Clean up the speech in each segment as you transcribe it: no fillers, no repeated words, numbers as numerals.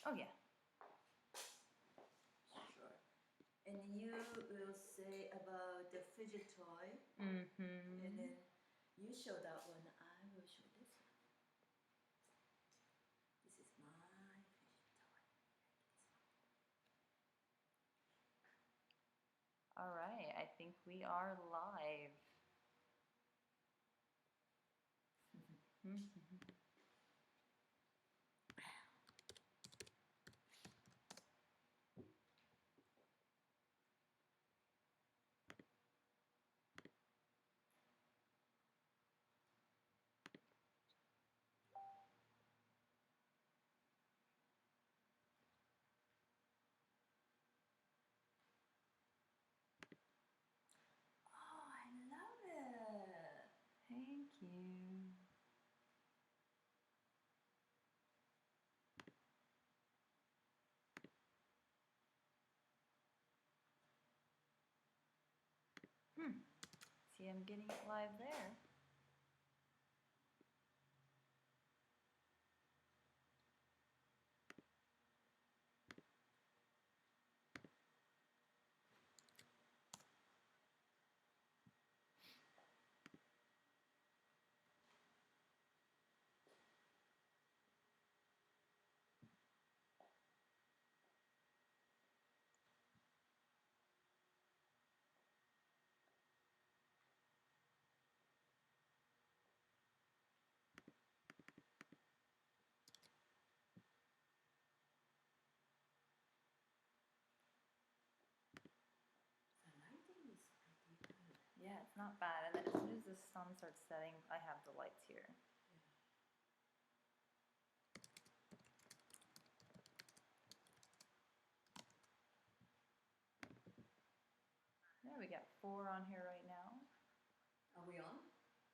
Oh yeah. Sure. And you will say about the fidget toy. Mm-hmm. And then you show that one, I will show this one. This is my fidget toy. All right, I think we are live. Oh, I love it. Thank you. See, I'm getting it live there. The lighting is pretty good. Yeah, it's not bad. And then as soon as the sun starts setting, I have the lights here. Yeah, we got 4 on here right now. Are we on?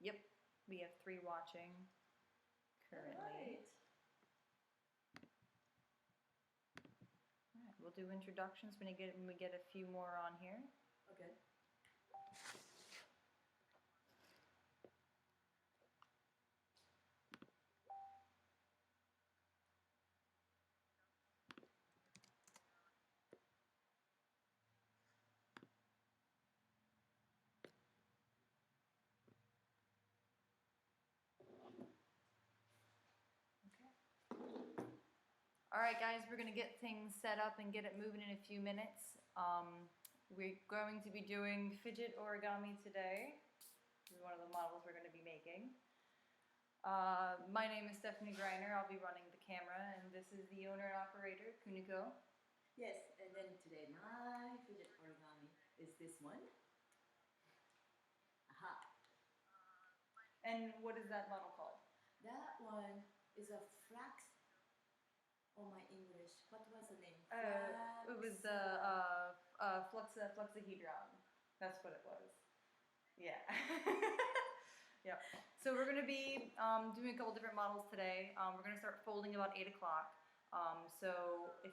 Yep, we have 3 watching currently. Right. All right, we'll do introductions when we get a few more on here. Okay. All right, guys, we're gonna get things set up and get it moving in a few minutes. We're going to be doing fidget origami today. This is one of the models we're gonna be making. My name is Stephanie Greiner. I'll be running the camera, and this is the owner and operator, Kuniko. Yes, and then today my fidget origami is this one. Aha. And what is that model called? That one is a flex. Oh, my English. What was the name? It was the Flexahedron. That's what it was. Yeah. Yep. So we're going to be doing a couple different models today. We're going to start folding about 8 o'clock. So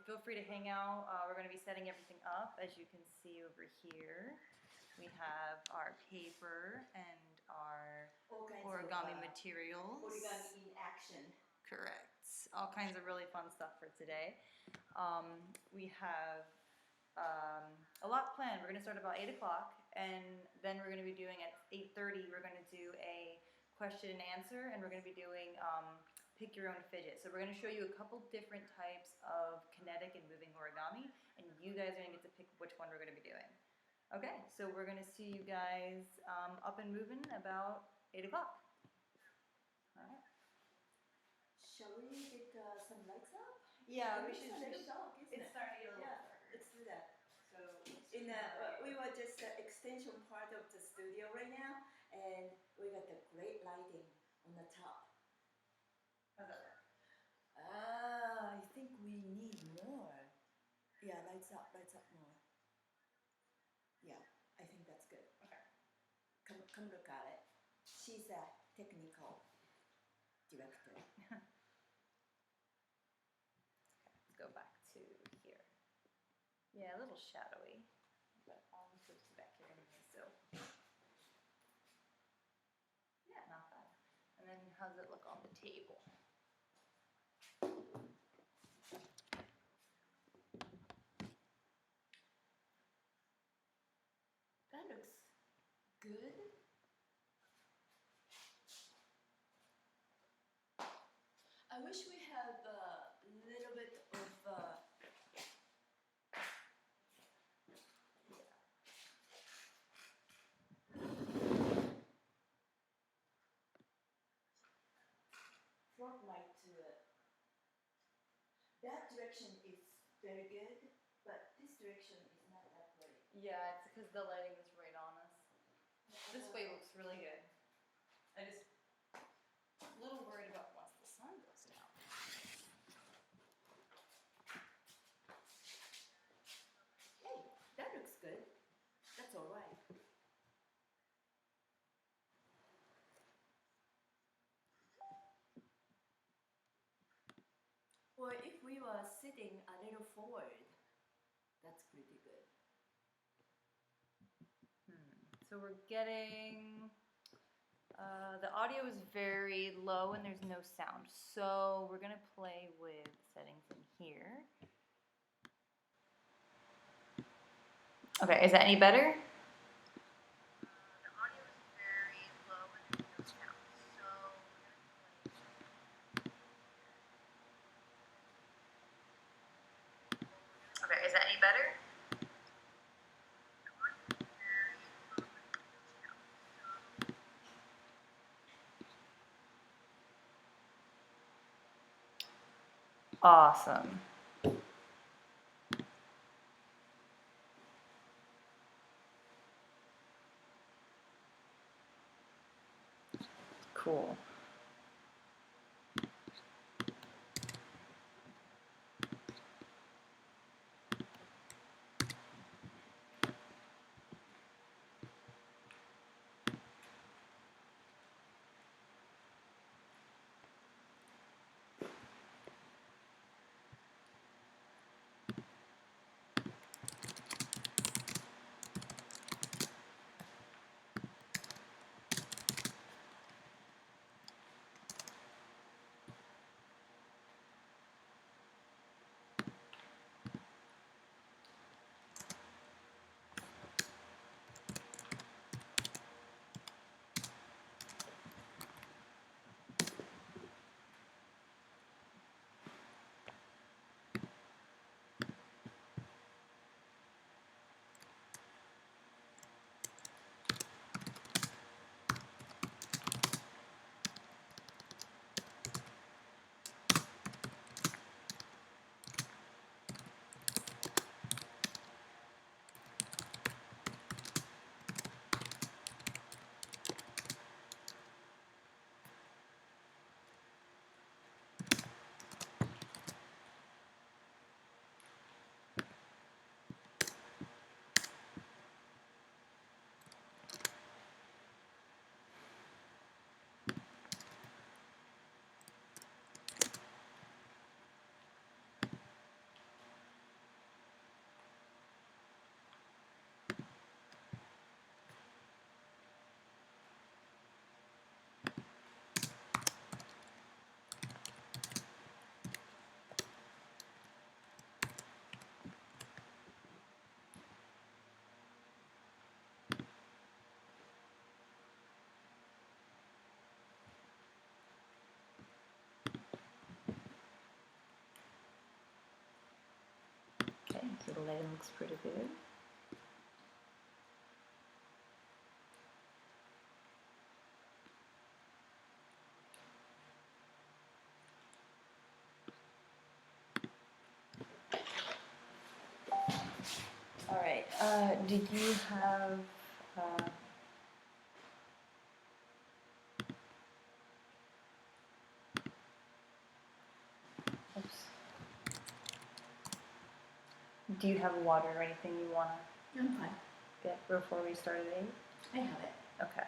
feel free to hang out. We're going to be setting everything up. As you can see over here, we have our paper and our origami materials. Origami in action. Correct. All kinds of really fun stuff for today. We have a lot planned. We're going to start about 8 o'clock, and then we're going to be doing at 8:30, we're going to do a question and answer, and we're going to be doing pick your own fidget. So we're going to show you a couple different types of kinetic and moving origami, and you guys are going to get to pick which one we're going to be doing. Okay, so we're going to see you guys up and moving about 8 o'clock. All right. Shall we get some lights up? Yeah, we It's should. a little dark, isn't it? It's starting to get a little darker. Let's do that. So We were just the extension part of the studio right now, and we got the great lighting on the top. how's that work? Ah, I think we need more. Yeah, lights up more. Yeah, I think that's good. Okay. Come look at it. She's a technical director. Let's go back to here. Yeah, a little shadowy, but I'll switch to back here anyway, so. Yeah, not bad. And then how does it look on the table? good. I wish we had a little bit of front light to it. That direction is very good, but this direction is not that great. Yeah, it's because the lighting is right on us. This way looks really good. I just a little worried about once the sun goes down. Hey, that looks good. That's all right. Or if we were sitting a little forward, that's pretty good. So we're getting, the audio is very low and there's no sound. So we're gonna play with settings in here. Okay, is that any better? The audio is very low and there's no sound. So we're gonna play. Okay, is that any better? Awesome. Cool. Okay, so the lighting looks pretty good. All right, did you have, oops. Do you have water or anything you want to I'm fine. get before we start at 8? I have it. Okay.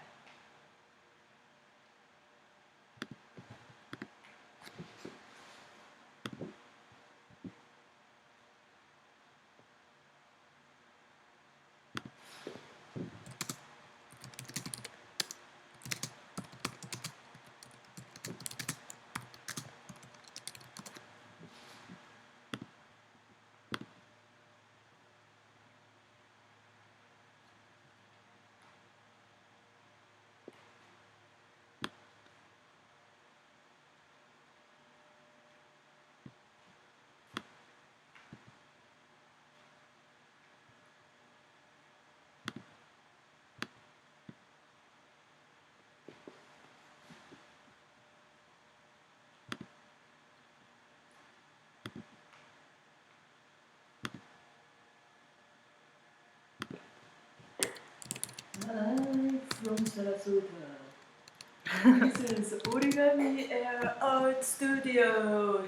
Sarasota. This is Origami Air Art Studio.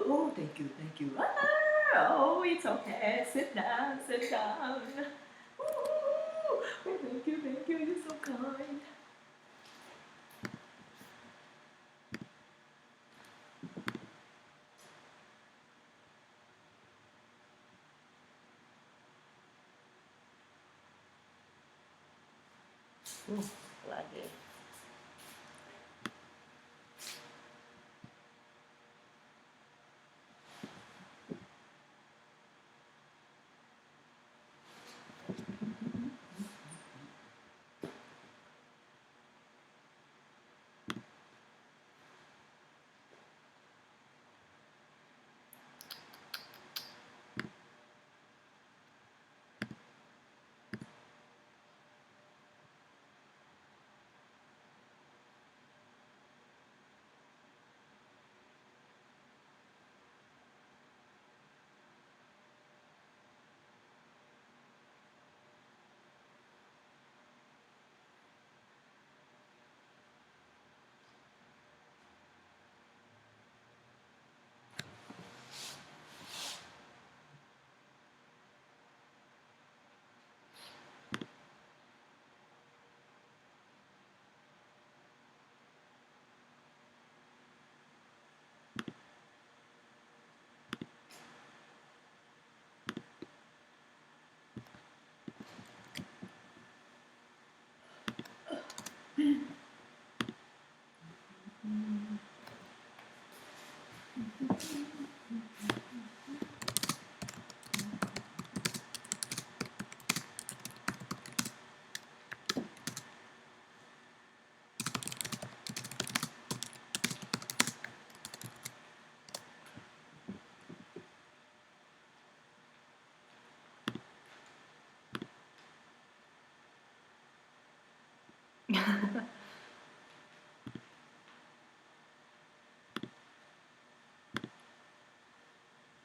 Oh, thank you, thank you. Oh, it's okay. Sit down, sit down. Oh, thank you, you're so kind. Lagi.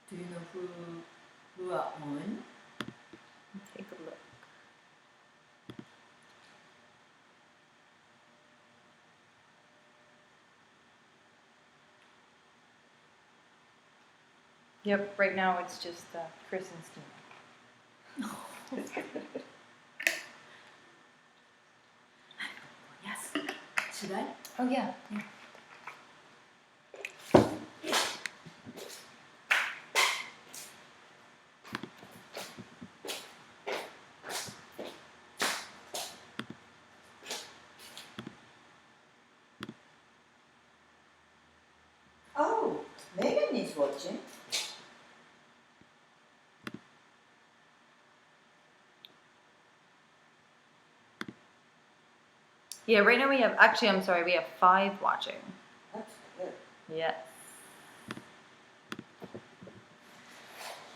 Do you know who are on? Take a look. Yep, right now it's just Chris and Stina. Yes. Should I? Oh yeah. Oh, Megan is watching. Yeah, right now we have, actually, I'm sorry, we have 5 watching. That's good. Yes.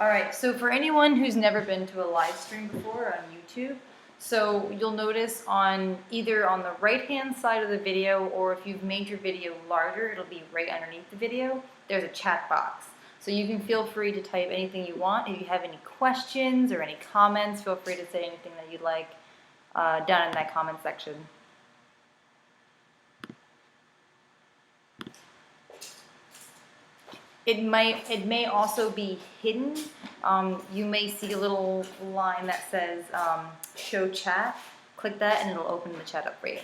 Alright, so for anyone who's never been to a live stream before on YouTube, so you'll notice on either on the right hand side of the video, or if you've made your video larger, it'll be right underneath the video, there's a chat box. So you can feel free to type anything you want. If you have any questions or any comments, feel free to say anything that you'd like down in that comment section. It may also be hidden. You may see a little line that says show chat. Click that and it'll open the chat up for you.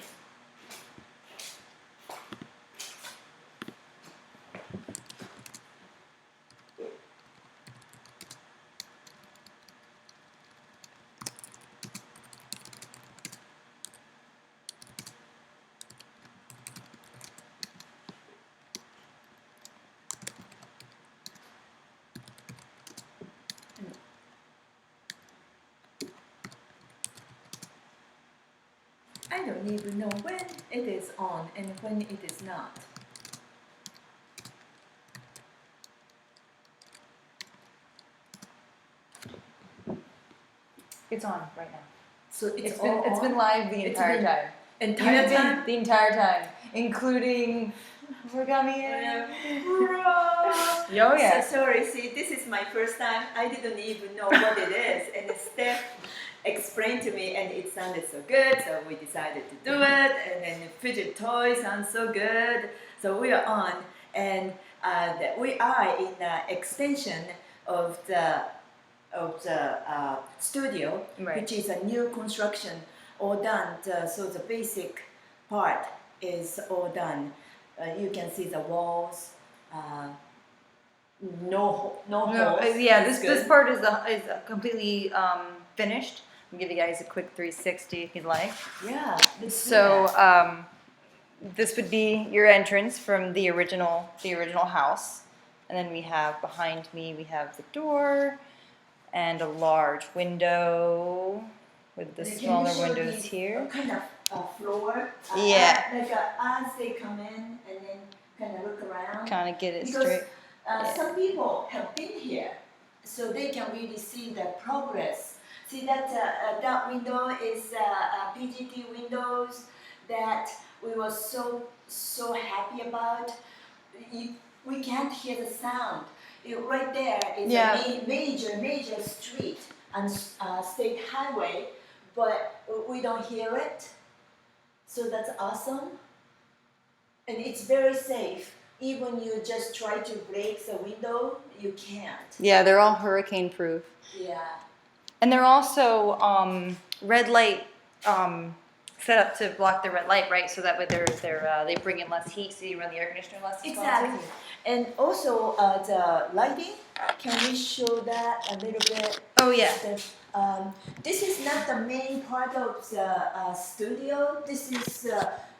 I don't even know when it is on and when it is not. It's on right now. So It's all been on? live the It's entire been time. Entire You've been time? the entire time, including Origami Air. Oh yeah. So sorry, see, this is my first time. I didn't even know what it is. And Steph explained to me, and it sounded so good, so we decided to do it. And then the Fidget Toys sounds so good. So we are on, and we are in the extension of the studio, Right. which is a new construction, all done. So the basic part is all done. You can see the walls. No holes. Yeah, It's this good. part is completely finished. I'll give you guys a quick 360 if you'd like. Yeah. let's do So that. this would be your entrance from the original house, and then we have behind me we have the door and a large window with the Can you smaller show windows the here. kind of floor. Yeah. Like as they come in and then kind of look around. Kind of get it Because straight. some people have been here, so they can really see the progress. See that window is PGT windows that we were so happy about. We can't hear the sound. Right there is Yeah. a major street and state highway, but we don't hear it. So that's awesome, and it's very safe. Even you just try to break the window, you can't. Yeah, they're all hurricane proof. Yeah. And they're also red light set up to block the red light, right? So that way they bring in less heat, so you run the air conditioner less. Exactly. And also the lighting. Can we show that a little bit? Oh yeah. This is not the main part of the studio. This is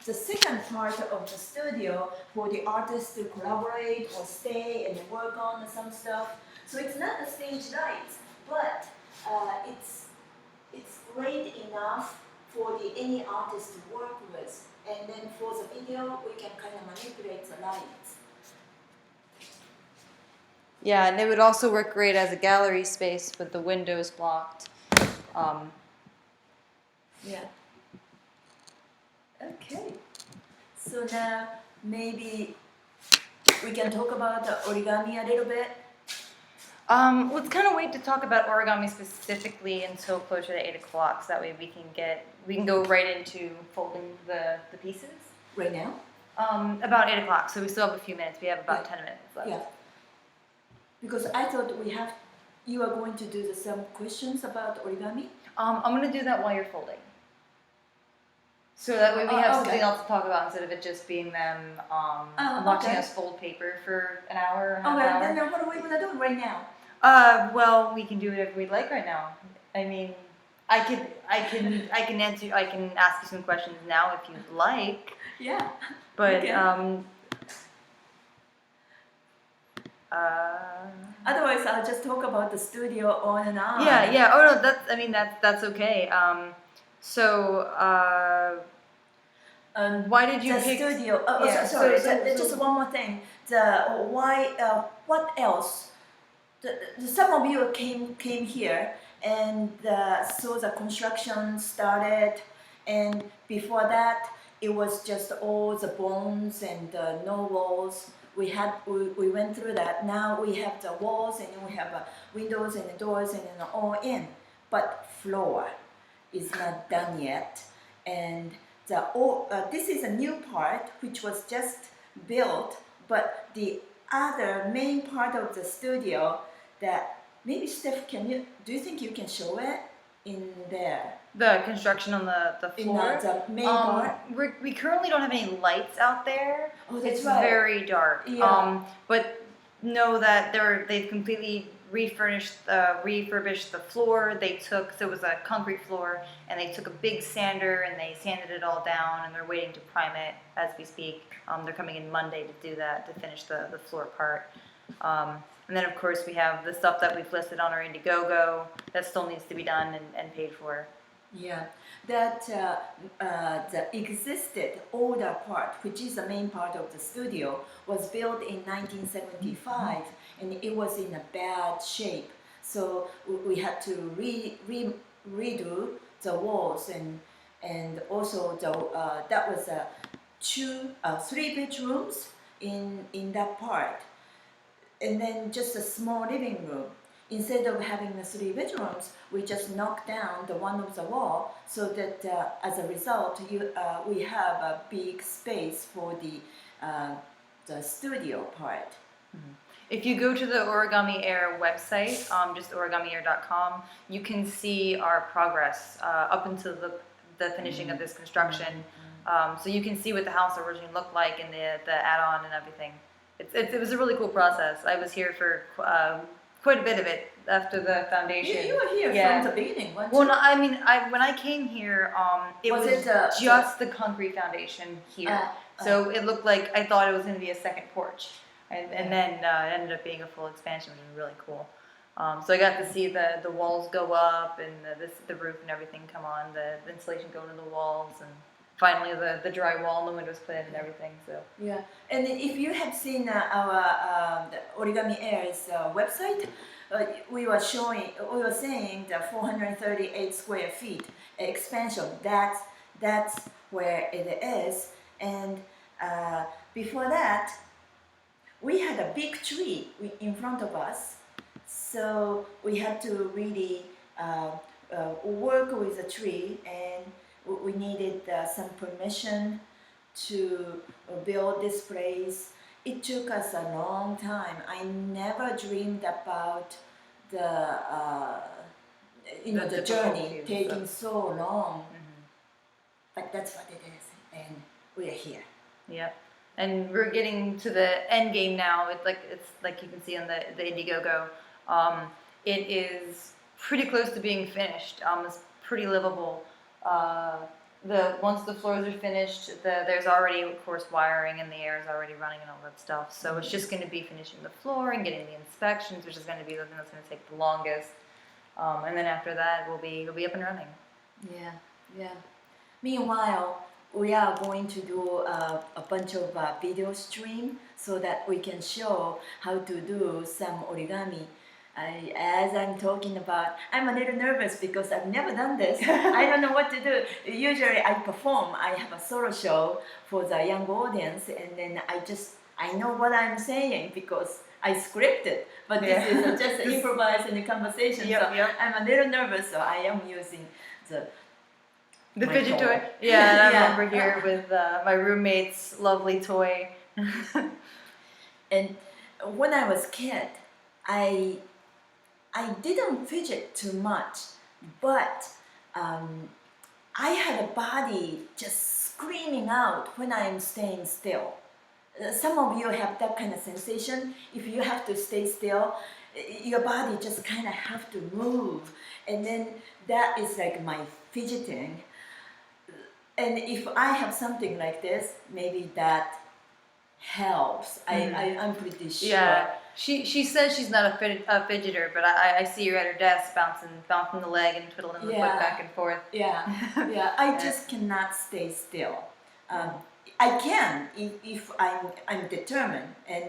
the second part of the studio for the artists to collaborate or stay and work on some stuff. So it's not the stage lights, but it's great enough for any artist to work with. And then for the video, we can kind of manipulate the lights. Yeah, and it would also work great as a gallery space with the windows blocked. Yeah. Okay. So now maybe we can talk about the origami a little bit. Let's kind of wait to talk about origami specifically until closer to 8 o'clock, so that way we can go right into folding the pieces. Right now? About 8 o'clock, so we still have a few minutes. We have about Yeah. 10 minutes left. Yeah. Because I thought you are going to do some questions about origami. I'm gonna do that while you're folding. So that way we have something okay. else to talk about instead of it just being them watching okay. us fold paper for an hour or Okay, half hour. then what are we gonna do right now? Well, we can do whatever we'd like right now. I mean, I can ask you some questions now if you'd like. Yeah. But Okay. Otherwise, I'll just talk about the studio on and on. Yeah. Oh no, that's okay. Why did you the pick studio? yeah, sorry. so- Just one more thing. What else? Some of you came here and saw the construction started, and before that it was just all the bones and no walls. We went through that. Now we have the walls and we have windows and doors and all in, but floor is not done yet. And this is a new part which was just built, but the other main part of the studio that maybe Steph, do you think you can show it in there? the construction on the floor? In the main part? We currently don't have any lights out there. Oh, that's It's right. very dark. Yeah. But know that they've completely refurbished the floor. So it was a concrete floor, and they took a big sander and they sanded it all down, and they're waiting to prime it as we speak. They're coming in Monday to do that, to finish the floor part. And then of course we have the stuff that we've listed on our Indiegogo that still needs to be done and paid for. Yeah, that the existed older part, which is the main part of the studio, was built in 1975, and it was in a bad shape. So we had to redo the walls and also the that was three bedrooms in that part, and then just a small living room. Instead of having the three bedrooms, we just knocked down the one of the wall so that as a result, we have a big space for the studio part. If you go to the Origami Air website, just origamiair.com, you can see our progress up until the finishing of this construction. So you can see what the house originally looked like and the add-on and everything. It was a really cool process. I was here for quite a bit of it after the foundation. You were here from the beginning, weren't you? Well, no, I mean, when I came here, it was just the concrete foundation here. So it looked like I thought it was going to be a second porch. And then it ended up being a full expansion, which was really cool. So I got to see the walls go up and the roof and everything come on, the insulation go into the walls, and finally the drywall and the windows put in and everything. So yeah, and if you have seen our Origami Air's website, we were saying the 438 square feet expansion. That's where it is, and before that, we had a big tree in front of us, so we had to really work with the tree, and we needed some permission to build this place. It took us a long time. I never dreamed about the the journey taking so long, but that's what it is, and we're here. Yep. And we're getting to the end game now. It's like you can see on the Indiegogo. It is pretty close to being finished. It's pretty livable. Once the floors are finished, there's already, of course, wiring, and the air is already running and all that stuff. So it's just going to be finishing the floor and getting the inspections, which is going to be the thing that's going to take the longest. And then after that, we'll be up and running. Yeah. Meanwhile, we are going to do a bunch of video stream so that we can show how to do some origami. As I'm talking about, I'm a little nervous because I've never done this. I don't know what to do. Usually I perform. I have a solo show for the young audience, and then I know what I'm saying because I scripted. But this is just improvise and conversation. So I'm a little nervous. So I am using the fidget toy. Yeah, and I'm over here with my roommate's lovely toy. And when I was a kid, I didn't fidget too much, but I had a body just screaming out when I'm staying still. Some of you have that kind of sensation. If you have to stay still, your body just kind of have to move, and then that is like my fidgeting. And if I have something like this, maybe that helps. I'm pretty sure. Yeah, she says she's not a fidgeter, but I see her at her desk bouncing the leg and twiddling the foot back and forth. Yeah. I just cannot stay still. I can if I'm determined, and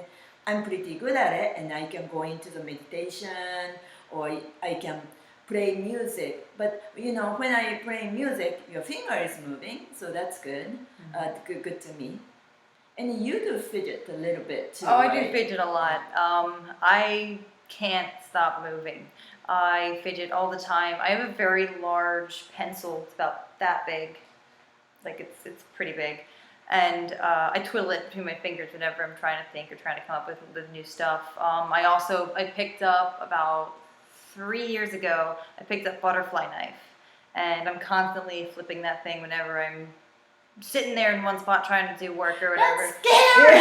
I'm pretty good at it, and I can go into the meditation, or I can play music. But when I play music, your finger is moving, so that's good. Good to me. And you do fidget a little bit too. Oh, I do fidget a lot. I can't stop moving. I fidget all the time. I have a very large pencil. It's about that big. Like it's pretty big. And I twiddle it between my fingers whenever I'm trying to think or trying to come up with new stuff. I picked up about 3 years ago, I picked up butterfly knife, and I'm constantly flipping that thing whenever I'm sitting there in one spot trying to do work or whatever. That's scary!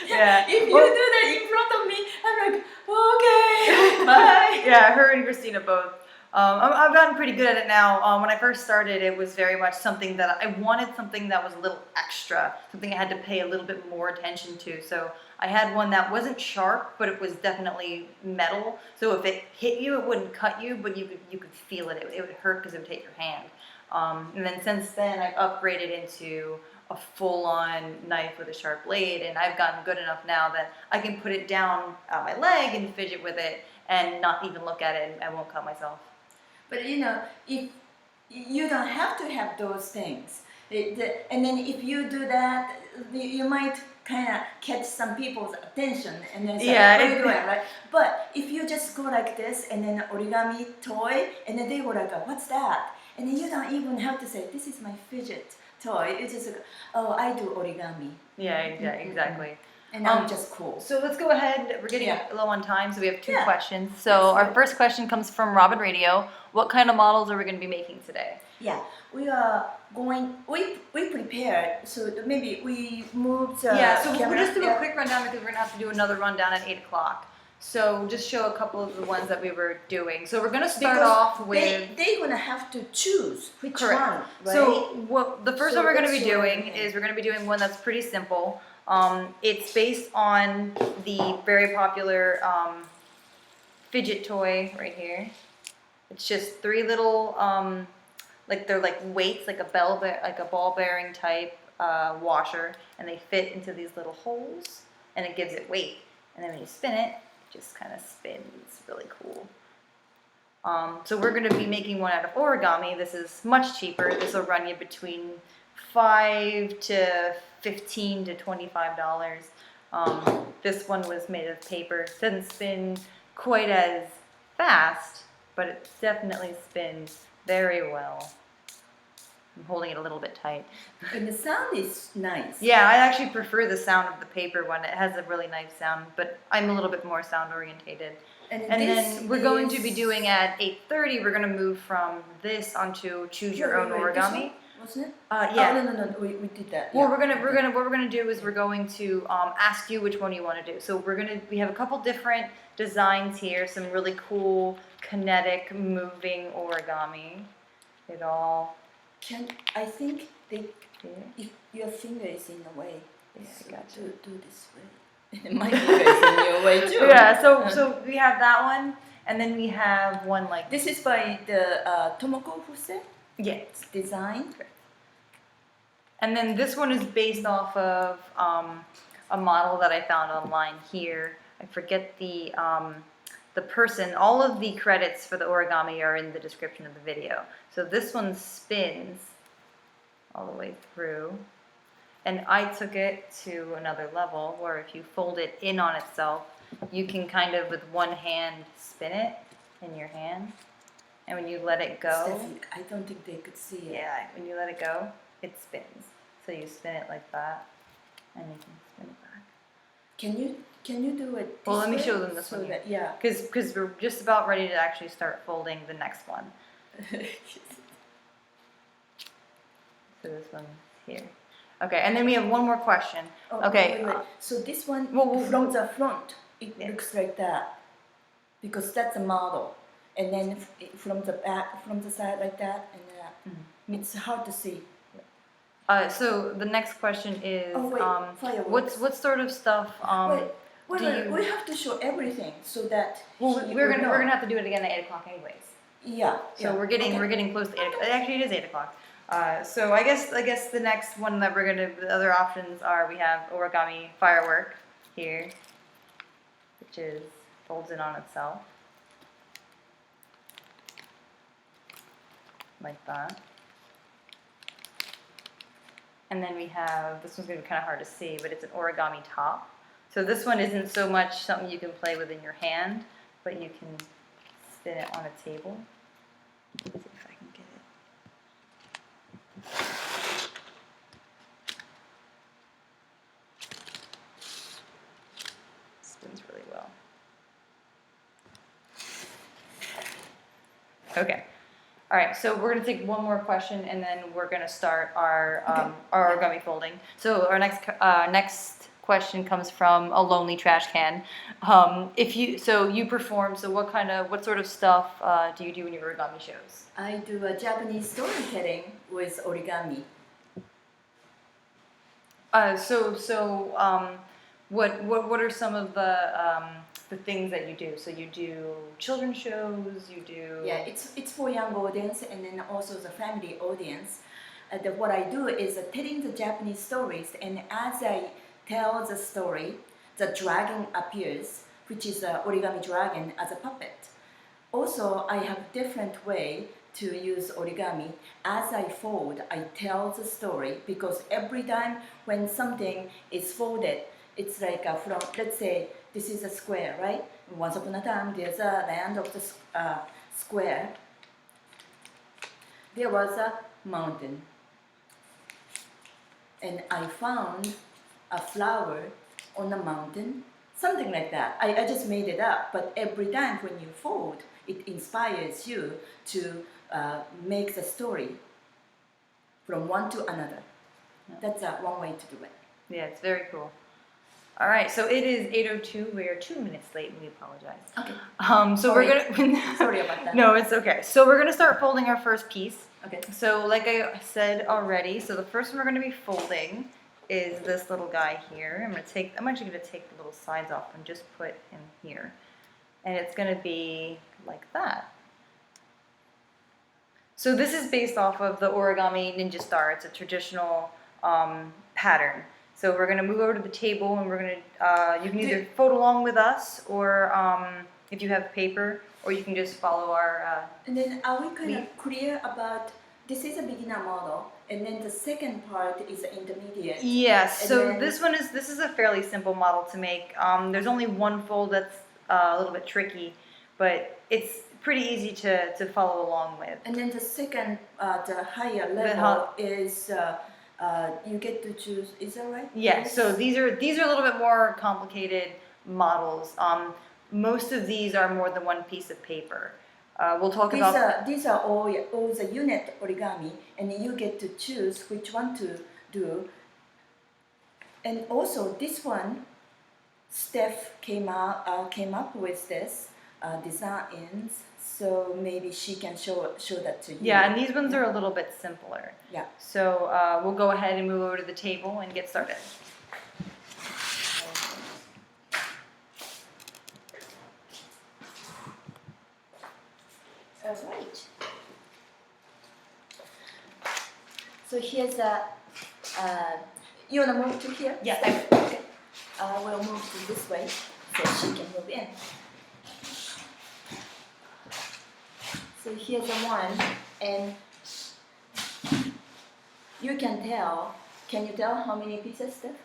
Yeah. If you do that in front of me, I'm like, okay, bye. Yeah, her and Christina both. I've gotten pretty good at it now. When I first started, it was very much something that I wanted something that was a little extra, something I had to pay a little bit more attention to. So I had one that wasn't sharp, but it was definitely metal. So if it hit you, it wouldn't cut you, but you could feel it. It would hurt because it would hit your hand. And then since then, I've upgraded into a full-on knife with a sharp blade, and I've gotten good enough now that I can put it down my leg and fidget with it and not even look at it, and I won't cut myself. But you know, if you don't have to have those things, and then if you do that, you might kind of catch some people's attention, and then say, Yeah, "What are you doing?" Right? But if you just go like this, and then origami toy, and then they go like, "What's that?" And then you don't even have to say, "This is my fidget toy." It's just like, "Oh, I do origami." Yeah, exactly. And I'm just cool. So let's go ahead. We're getting Yeah. low on time, so we have 2 Yeah. questions. So Yes. our first question comes from Robin Radio. What kind of models are we going to be making today? Yeah, we are going. We prepared, so maybe we moved. So camera. we'll just do a quick rundown because we're going to have to do another rundown at 8 o'clock. So just show a couple of the ones that we were doing. So we're going to start off with... They're going to have to choose which Correct. one, right? So the first So one we're going to be let's show doing everything. is we're going to be doing one that's pretty simple. It's based on the very popular fidget toy right here. It's just 3 little, like they're like weights, like a ball bearing type washer, and they fit into these little holes, and it gives it weight. And then when you spin it, it just kind of spins. It's really cool. So we're going to be making one out of origami. This is much cheaper. This will run you between $5 to $15 to $25. This one was made of paper. Doesn't spin quite as fast, but it definitely spins very well. I'm holding it a little bit tight. And the sound is nice. Yeah, I actually prefer the sound of the paper one. It has a really nice sound, but I'm a little bit more sound orientated. And then we're going to be doing at 8:30, we're going to move from this onto choose your own origami. Wasn't it? Yeah. Oh, no, we did that. Well, yeah. what we're gonna do is we're going to ask you which one you want to do. So we have a couple different designs here, some really cool kinetic moving origami. It all. I think if your finger is in the way, Yeah, so I gotcha. do this way. My finger is in your way too. Yeah. So we have that one, and then we have one like This is by the Tomoko Fuse. yeah. It's design. And then this one is based off of a model that I found online here. I forget the person. All of the credits for the origami are in the description of the video. So this one spins all the way through. And I took it to another level where if you fold it in on itself, you can kind of with one hand spin it in your hand. And when you let it go... Stephanie, I don't think they could see it. Yeah, when you let it go, it spins. So you spin it like that, and you can spin it back. Can you do it? Well, let me way? show them this So one. that, yeah. Because we're just about ready to actually start folding the next one. So this one's here. Okay, and then we have one more question. Oh, Okay. wait. So this one Well, from the front, it Yeah. looks like that, because that's a model, and then from the back, from the side like that, and it's hard to see. So the next question is, Oh, wait, fireworks. what sort of stuff? Wait, we have to show everything so that. Well, he we're will know. gonna have to do it again at 8 o'clock anyways. Yeah. So we're getting close to 8 o'clock. Actually, it is 8 o'clock. So I guess the next one that the other options are, we have origami firework here, which is folds in on itself like that. And then we have, this one's gonna be kind of hard to see, but it's an origami top. So this one isn't so much something you can play with in your hand, but you can spin it on a table. Let's see if I can get it. Spins really well. Okay. All right, so we're going to take one more question, and then we're going to start our origami folding. So our next question comes from a lonely trash can. You perform. So what sort of stuff do you do in your origami shows? I do a Japanese storytelling with origami. What are some of the things that you do? So you do children's shows, you do... Yeah, it's for young audience and then also the family audience. What I do is telling the Japanese stories, and as I tell the story, the dragon appears, which is an origami dragon as a puppet. Also, I have different way to use origami. As I fold, I tell the story, because every time when something is folded, it's like from, let's say this is a square, right? Once upon a time, there's a land of the square. There was a mountain, and I found a flower on the mountain, something like that. I just made it up, but every time when you fold, it inspires you to make the story from one to another. That's one way to do it. Yeah, it's very cool. All right, so it is 8:02. We are 2 minutes late, and we apologize. Okay. So Sorry. we're gonna. Sorry about that. No, it's okay. So we're gonna start folding our first piece. Okay. So like I said already, so the first one we're gonna be folding is this little guy here. I'm actually gonna take the little sides off and just put him here, and it's gonna be like that. So this is based off of the Origami Ninja Star. It's a traditional pattern. So we're going to move over to the table, and we're going to, you can either fold along with us, or if you have paper, or you can just follow our... And then are we kind of clear about, this is a beginner model, and then the second part is the intermediate? Yes, so then, this is a fairly simple model to make. There's only one fold that's a little bit tricky, but it's pretty easy to follow along with. And then the second, the higher level is... you get to choose, is that right? Yeah, so these are a little bit more complicated models. Most of these are more than one piece of paper. We'll talk about... These are all the unit origami, and you get to choose which one to do. And also this one, Steph came up with this designs, so maybe she can show that to you. Yeah, and these ones are a little bit simpler. Yeah. So we'll go ahead and move over to the table and get started. All right. So here's a, you want to move to here? Yeah. Okay. We'll move to this way so she can move in. So here's the one, and you can you tell how many pieces, Steph?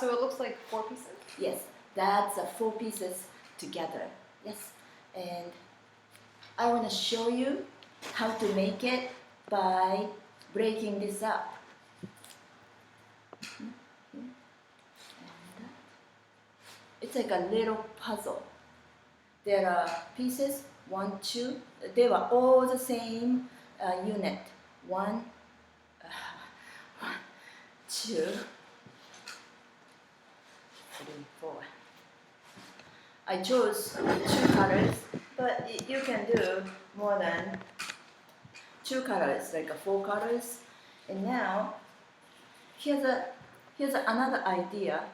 So it looks like 4 pieces? Yes, that's 4 pieces together. Yes, and I want to show you how to make it by breaking this up. It's like a little puzzle. There are pieces, 1, 2, they were all the same unit. 1, 2, 3, 4. I chose 2 colors, but you can do more than 2 colors, like 4 colors. And now, here's another idea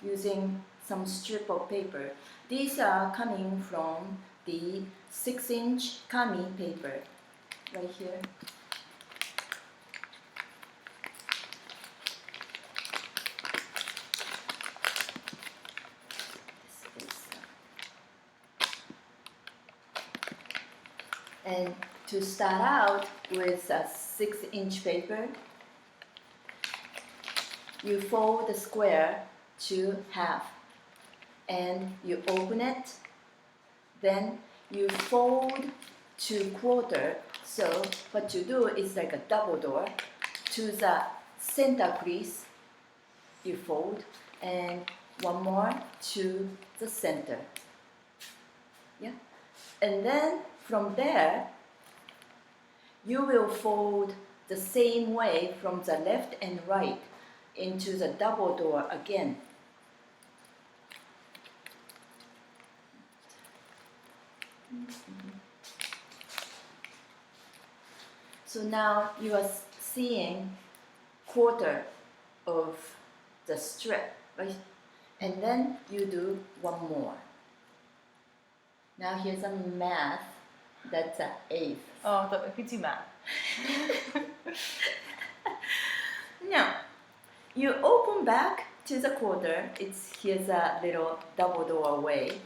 using some strip of paper. These are coming from the 6-inch kami paper, right here. And to start out with a 6-inch paper, you fold the square to half, and you open it. Then you fold to quarter. So what you do is like a double door. To the center crease, you fold, and one more to the center. Yeah, and then from there, you will fold the same way from the left and right into the double door again. So now you are seeing quarter of the strip, right? And then you do one more. Now here's a math. That's an 1/8. Oh, I thought we could do math. Now, you open back to the quarter. Here's a little double door way,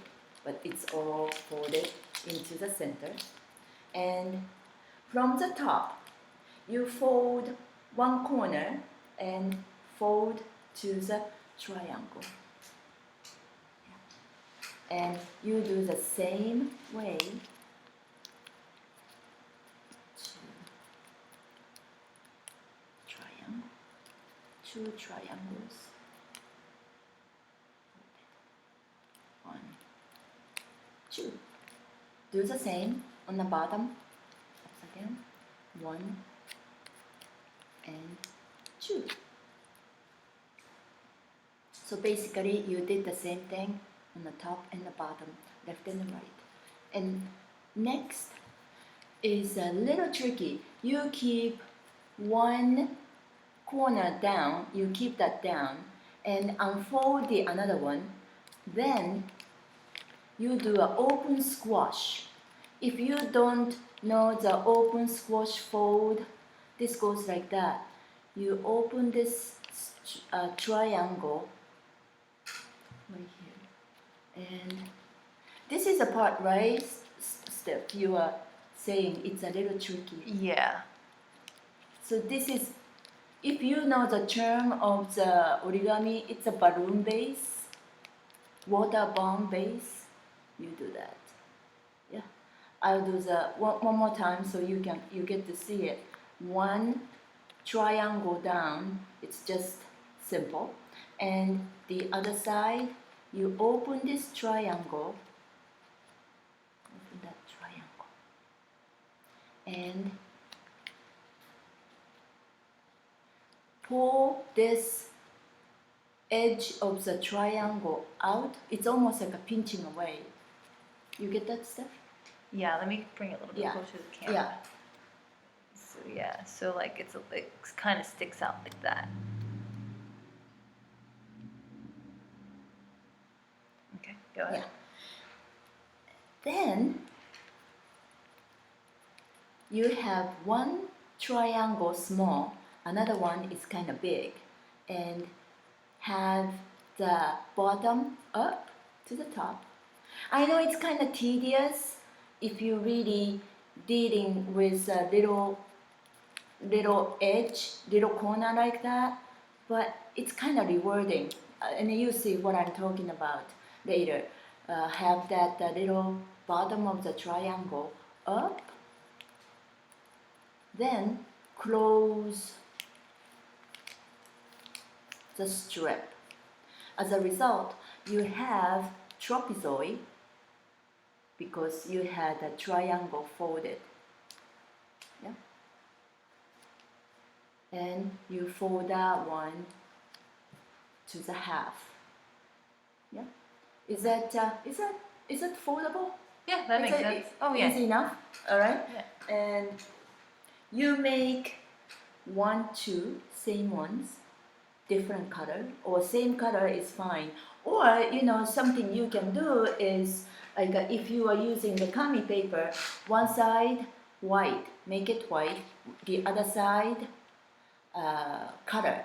but it's all folded into the center, and from the top you fold one corner and fold to the triangle, and you do the same way to triangle, 2 triangles, 1, 2. Do the same on the bottom. Again, 1 and 2. So basically you did the same thing on the top and the bottom, left and right. And next is a little tricky. You keep one corner down, you keep that down, and unfold the another one. Then you do an open squash. If you don't know the open squash fold, this goes like that. You open this triangle right here, and this is a part, right, Steph? You are saying it's a little tricky. Yeah. So this is, if you know the term of the origami, it's a balloon base, water bomb base. You do that. Yeah. I'll do the one more time so you get to see it. One triangle down, it's just simple. And the other side, you open this triangle, open that triangle, and pull this edge of the triangle out. It's almost like a pinching away. You get that stuff? Yeah, let me bring it a little bit closer to the camera. Yeah. So yeah, so like it kind of sticks out like that. Okay, go ahead. Yeah. Then you have one triangle small, another one is kind of big, and have the bottom up to the top. I know it's kind of tedious if you're really dealing with a little edge, little corner like that, but it's kind of rewarding. And you see what I'm talking about later. Have that little bottom of the triangle up, then close the strip. As a result, you have trapezoid because you had a triangle folded. Yeah? And you fold that one to the half. Yeah? Is that foldable? Yeah, that makes sense. Oh yeah. Easy enough? Alright? Yeah. And you make 1, 2, same ones, different color, or same color is fine. Or, something you can do is, like if you are using the kami paper, one side white, make it white, the other side color,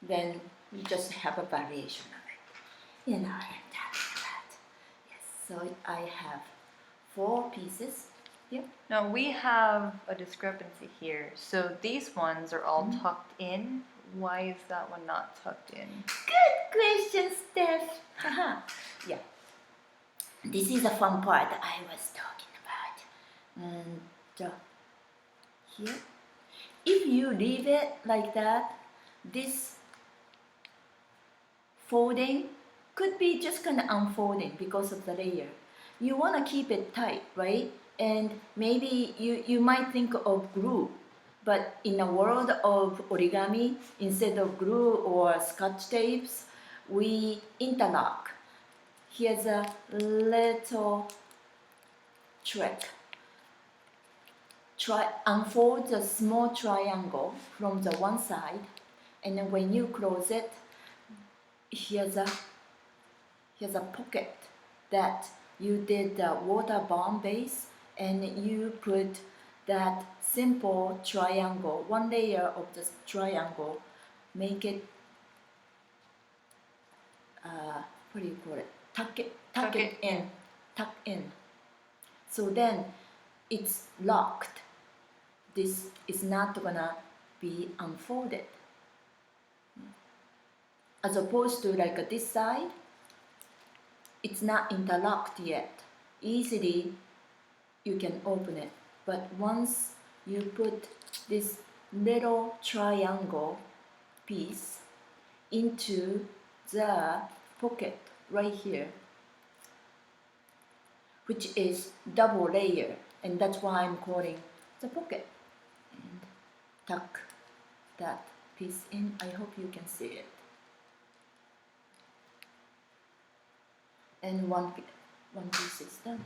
then you just have a variation of it. That. Yes, so I have 4 pieces. Yep. Now we have a discrepancy here. So these ones are all tucked in. Why is that one not tucked in? Good question, Steph. Yeah. This is a fun part that I was talking about. And here, if you leave it like that, this folding could be just kind of unfolding because of the layer. You want to keep it tight, right? And maybe you might think of glue, but in a world of origami, instead of glue or scotch tapes, we interlock. Here's a little trick. Unfold the small triangle from the one side, and then when you close it, here's a pocket that you did the water bomb base, and you put that simple triangle, one layer of this triangle, make it, what do you call it? Tuck it in. So then it's locked. This is not gonna be unfolded. As opposed to like this side, it's not interlocked yet. Easily you can open it. But once you put this little triangle piece into the pocket right here, which is double layer, and that's why I'm calling the pocket. And tuck that piece in. I hope you can see it. And one piece is done.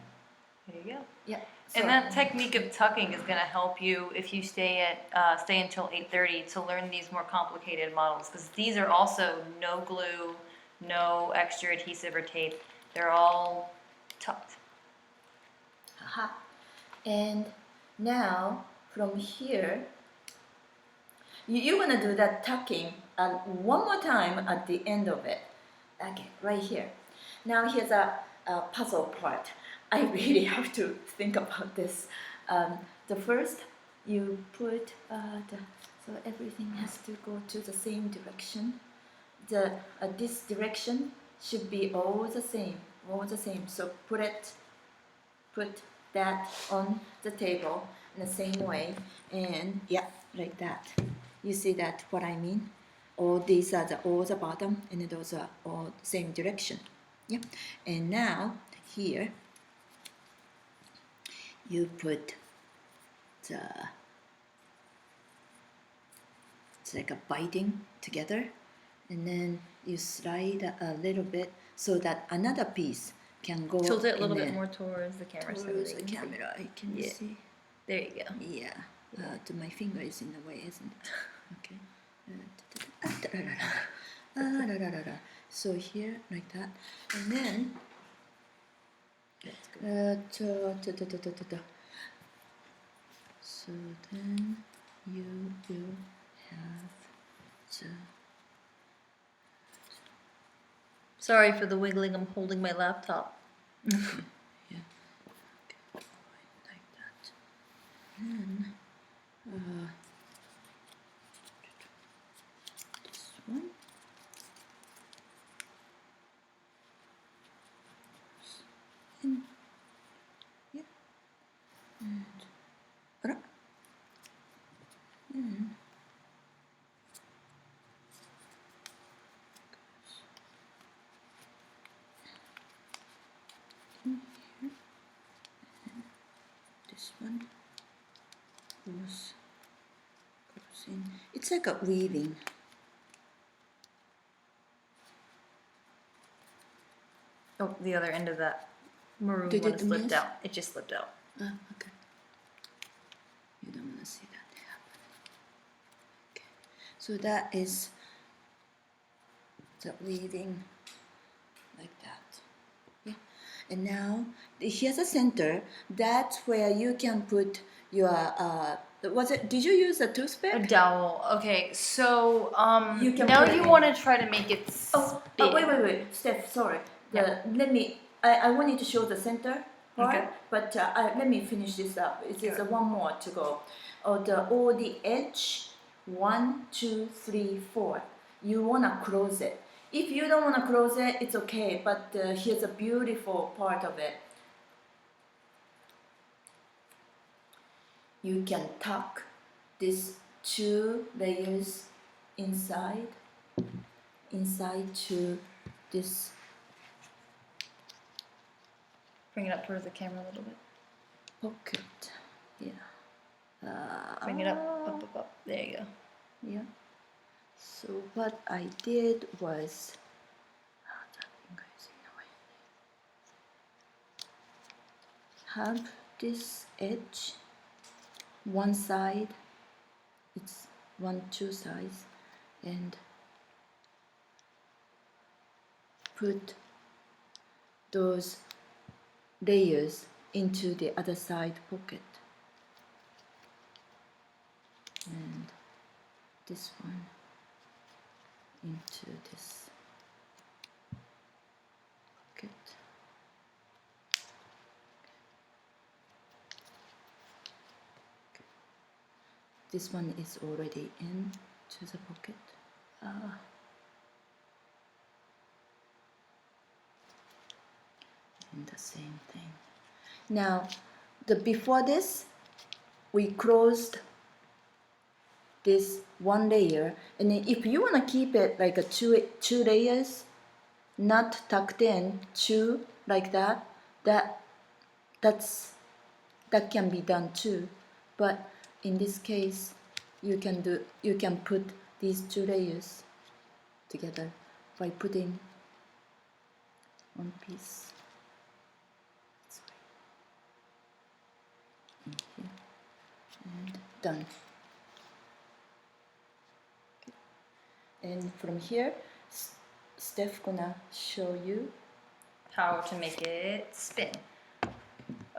There you go. Yeah. And that technique of tucking is going to help you if you stay until 8:30 to learn these more complicated models, because these are also no glue, no extra adhesive or tape. They're all tucked. Aha. And now from here, you're gonna do that tucking one more time at the end of it. Okay, right here. Now here's a puzzle part. I really have to think about this. The first, you put so everything has to go to the same direction. This direction should be all the same. So put that on the table in the same way, and yeah, like that. You see that what I mean? All these are all the bottom, and those are all same direction. Yeah, and now here you put it's like a biting together, and then you slide a little bit so that another piece can go. Tilt it a little bit more towards the camera. Towards the camera, I can see. There you go. Yeah. My finger is in the way, isn't it? Okay. So here, like that, and then. So then you will have the. Sorry for the wiggling. I'm holding my laptop. Yeah. Okay. Like that. Then this one. And yeah. And in here, and this one goes in. It's like a weaving. Oh, the other end of that maroon Did one it slipped miss? out. It just slipped out. Okay. You don't want to see that happen. Okay. So that is the weaving like that. Yeah. And now here's a center. That's where you can put your did you use a toothpick? A dowel. Okay, so You can now put it you in. want to try to make it spin. Wait, Steph, sorry. Let me. I want you to show the center part, Okay. but let me finish this up. It's one more to go. The edge, 1, 2, 3, 4. You wanna close it. If you don't wanna close it, it's okay. But here's a beautiful part of it. You can tuck these 2 layers inside to this. Bring it up towards the camera a little bit. Pocket. Yeah. Bring it up. There you go. Yeah. So what I did was, that finger is in the way. Have this edge, one side, it's 2 sides, and put those layers into the other side pocket, and this one into this pocket. this one is already into the pocket. And the same thing. Now, before this, we closed this one layer, and then if you want to keep it like a two layers, not tucked in, two like that, that can be done too. But in this case, you can put these two layers together by putting one piece in here, and done. And from here, Steph gonna show you how to make it spin.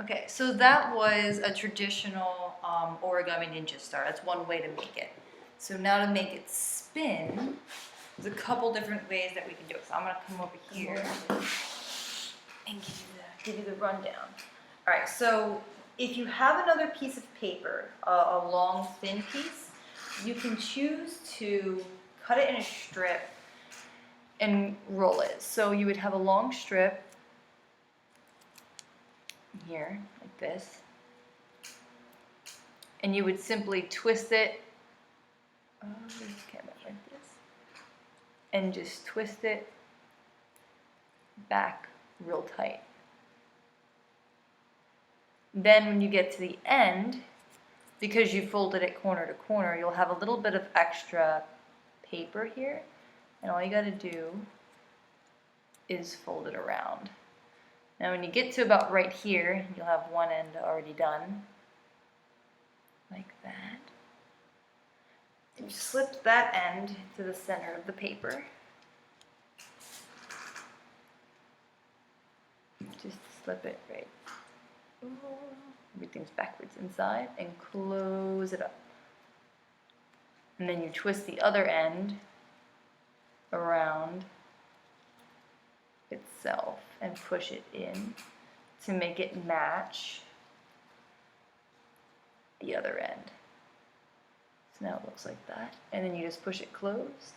Okay, so that was a traditional Origami Ninja Star. That's one way to make it. So now to make it spin, there's a couple different ways that we can do it. So I'm gonna come over here and give you the rundown. All right, so if you have another piece of paper, a long thin piece, you can choose to cut it in a strip and roll it. So you would have a long strip here, like this, and you would simply twist it, like this, and just twist it back real tight. Then when you get to the end, because you folded it corner to corner, you'll have a little bit of extra paper here, and all you got to do is fold it around. Now when you get to about right here, you'll have one end already done, like that. And you slip that end to the center of the paper. Just slip it right. Everything's backwards inside, and close it up. And then you twist the other end around itself and push it in to make it match the other end. So now it looks like that. And then you just push it closed.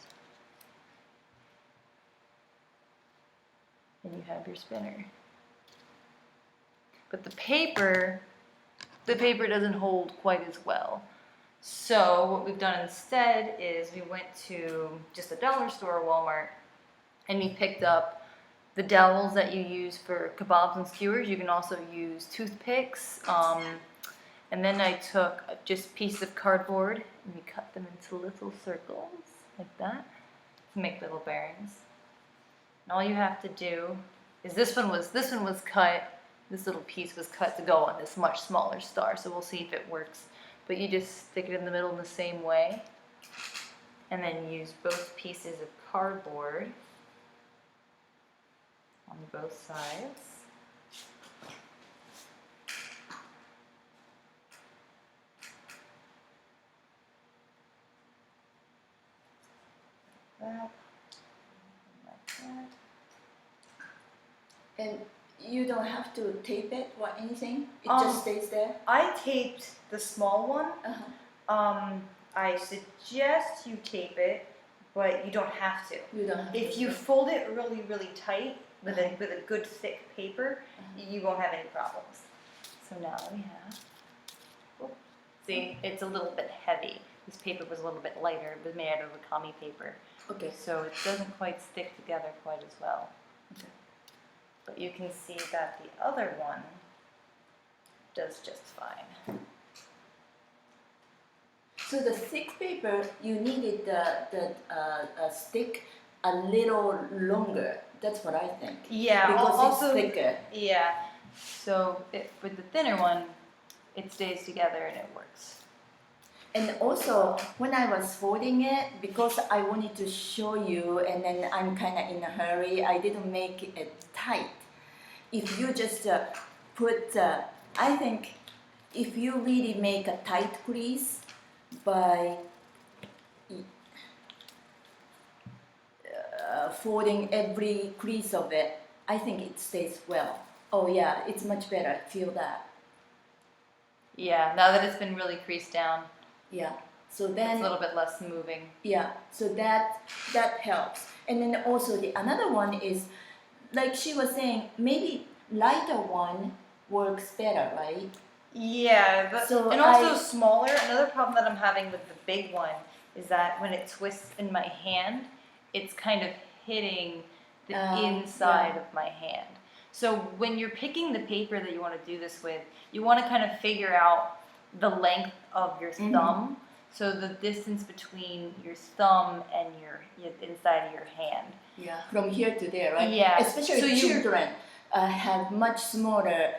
And you have your spinner. But the paper doesn't hold quite as well. So what we've done instead is we went to just a dollar store, Walmart, and we picked up the dowels that you use for kebabs and skewers. You can also use toothpicks. And then I took just a piece of cardboard and we cut them into little circles like that to make little bearings. And all you have to do is this one was cut. This little piece was cut to go on this much smaller star, so we'll see if it works. But you just stick it in the middle in the same way, and then use both pieces of cardboard on both sides. Like that. And you don't have to tape it or anything? It just stays there? I taped the small one. Uh-huh. I suggest you tape it, but you don't have to. You don't have If to. you fold it really, really tight with a good thick paper, you won't have any problems. So now we have, see, it's a little bit heavy. This paper was a little bit lighter. It was made out of Origami paper. Okay. So it doesn't quite stick together quite as well. Okay. But you can see that the other one does just fine. So the thick paper, you needed the stick a little longer. That's what I think. Yeah, because also, it's thicker. Yeah, so with the thinner one, it stays together and it works. And also, when I was folding it, because I wanted to show you, and then I'm kind of in a hurry, I didn't make it tight. If you just put, I think, if you really make a tight crease by folding every crease of it, I think it stays well. Oh yeah, it's much better. Feel that. Yeah, now that it's been really creased down, Yeah. So It's then a little bit less moving. yeah. So that helps. And then also the another one is, like she was saying, maybe lighter one works better, right? Yeah, So and also smaller. Another problem that I'm having with the big one is that when it twists in my hand, it's kind of hitting the inside of my hand. So when you're picking the paper that you want to do this with, you want to kind of figure out the length of your thumb. So the distance between your thumb and your inside of your hand. Yeah, from here to there, right? Yeah. Especially children have much smaller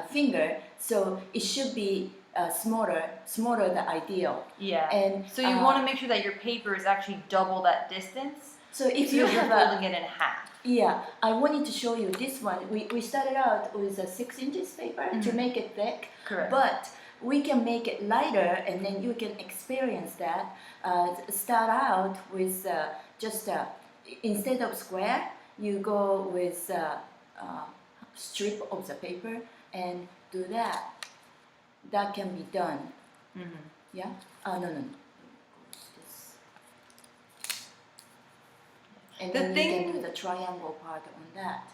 finger, so it should be smaller the ideal. Yeah. And so you want to make sure that your paper is actually double that distance. So if you you're folding it in half. Yeah, I wanted to show you this one. We started out with a 6 inches paper to make it thick. Correct. But we can make it lighter, and then you can experience that. Start out with just instead of square, you go with strip of the paper and do that. That can be done. Yeah. No. And then you can do the triangle part on that.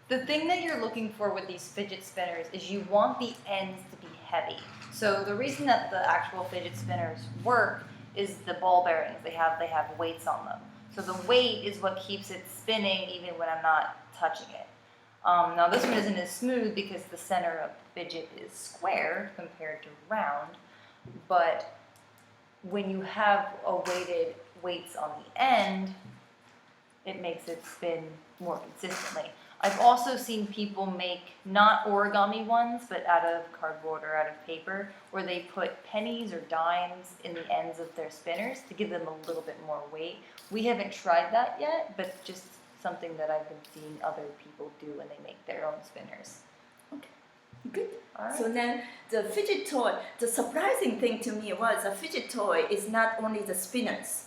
The thing that you're looking for with these fidget spinners is you want the ends to be heavy. So the reason that the actual fidget spinners work is the ball bearings. They have weights on them. So the weight is what keeps it spinning even when I'm not touching it. Now this one isn't as smooth because the center of the fidget is square compared to round. But when you have weights on the end, it makes it spin more consistently. I've also seen people make not origami ones, but out of cardboard or out of paper, where they put pennies or dimes in the ends of their spinners to give them a little bit more weight. We haven't tried that yet, but just something that I've been seeing other people do when they make their own spinners. Okay, good. All right. So then the fidget toy, the surprising thing to me was a fidget toy is not only the spinners,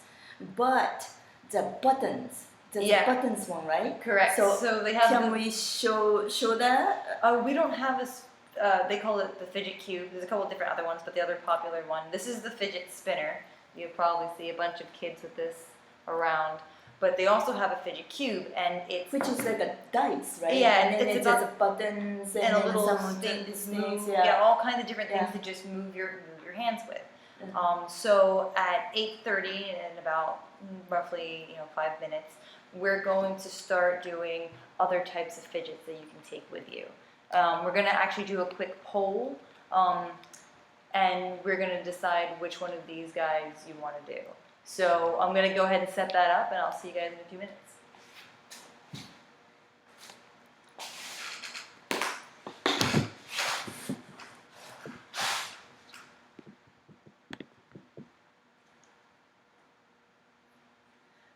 but the buttons. There's a buttons one, right? Correct. So they have. Can we show that? We don't have a. They call it the Fidget Cube. There's a couple of different other ones, but the other popular one. This is the Fidget Spinner. You'll probably see a bunch of kids with this around. But they also have a Fidget Cube, and it's which is like a dice, right? Yeah, and then it's about the buttons and a little some things. Yeah, all kinds of different things to just move your hands with. So at 8:30, in about roughly 5 minutes, we're going to start doing other types of fidgets that you can take with you. We're going to actually do a quick poll, and we're going to decide which one of these guys you want to do. So I'm going to go ahead and set that up, and I'll see you guys in a few minutes.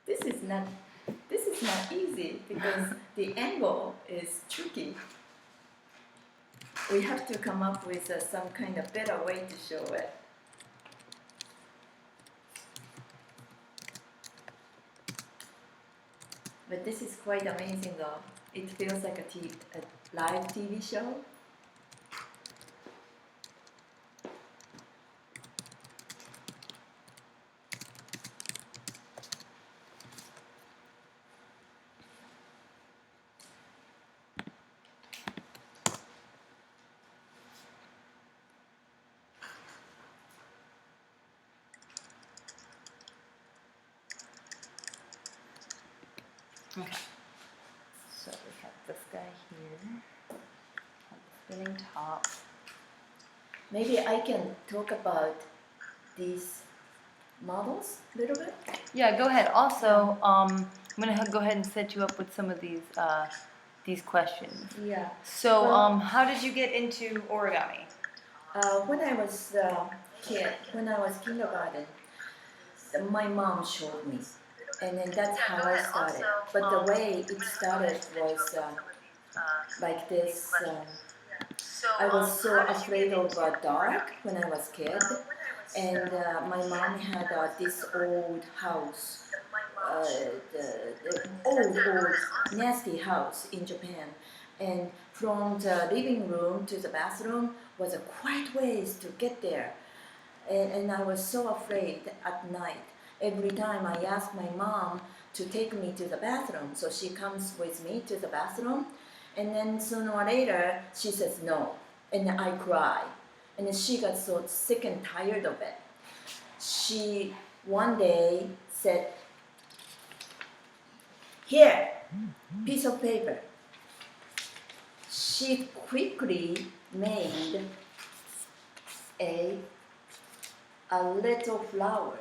This is not easy because the angle is tricky. We have to come up with some kind of better way to show it. But this is quite amazing though. It feels like a live TV show. Okay, so we have this guy here, the spinning top. Maybe I can talk about these models a little bit? Yeah, go ahead. Also, I'm going to go ahead and set you up with some of these questions. Yeah. So, how did you get into origami? When I was a kid, when I was kindergarten, my mom showed me. And then that's how I started. But the way it started was like this. I was so afraid of dark when I was a kid. And my mom had this old house, the old, nasty house in Japan. And from the living room to the bathroom was a quite ways to get there. and I was so afraid at night. Every time I asked my mom to take me to the bathroom, so she comes with me to the bathroom, and then sooner or later she says no, and I cry, and then she got so sick and tired of it. She one day said, "Here, piece of paper." She quickly made a little flower,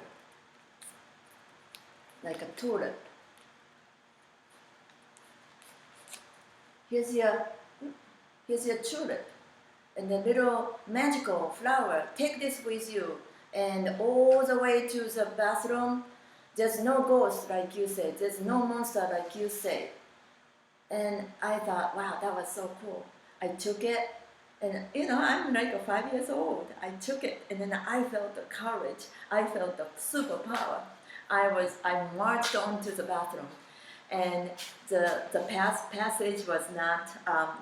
like a tulip. Here's your tulip, and the little magical flower. Take this with you, and all the way to the bathroom. There's no ghost like you said. There's no monster like you say. And I thought, wow, that was so cool. I took it, and I'm like 5 years old. I took it, and then I felt the courage. I felt the superpower. I marched onto the bathroom, and the passage was not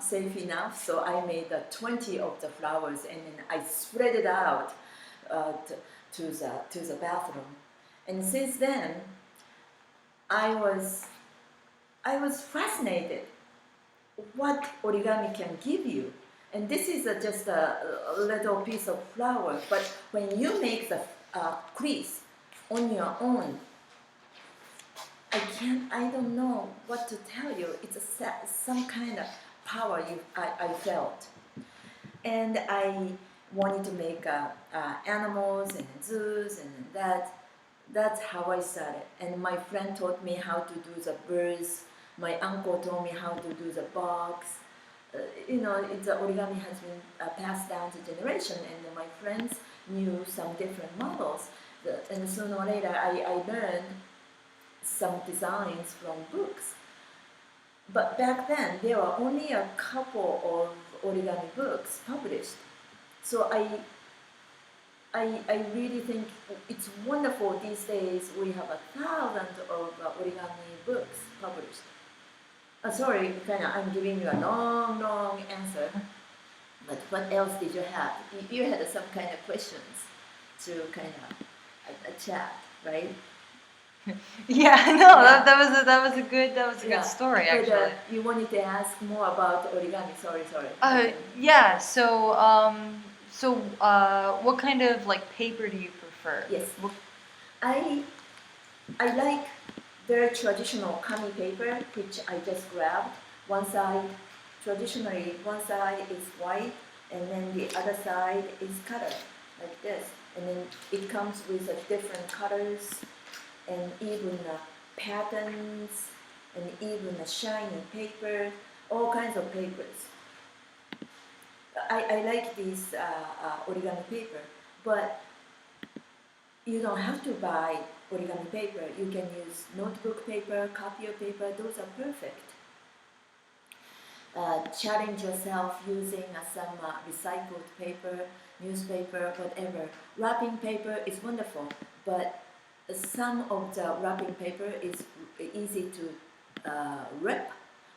safe enough, so I made 20 of the flowers, and then I spread it out to the bathroom. And since then, I was fascinated what origami can give you. And this is just a little piece of flower, but when you make the crease on your own, I don't know what to tell you. It's some kind of power I felt. And I wanted to make animals and zoos, and that's how I started. And my friend taught me how to do the birds. My uncle taught me how to do the bugs. The origami has been passed down to generation, and my friends knew some different models. And sooner or later, I learned some designs from books. But back then, there were only a couple of origami books published. So I really think it's wonderful these days. We have 1,000 of origami books published. Sorry, I'm giving you a long answer. But what else did you have? You had some kind of questions to kind of chat, right? Yeah, no, Yeah. that was a good story, But, actually. you wanted to ask more about origami. Sorry. Yeah. So what kind of paper do you prefer? Yes. I like very traditional kami paper, which I just grabbed. Traditionally, one side is white, and then the other side is colored, like this. And then it comes with different colors, and even patterns, and even a shiny paper, all kinds of papers. I like this origami paper, but you don't have to buy origami paper. You can use notebook paper, copier paper. Those are perfect. Challenge yourself using some recycled paper, newspaper, whatever. Wrapping paper is wonderful, but some of the wrapping paper is easy to rip.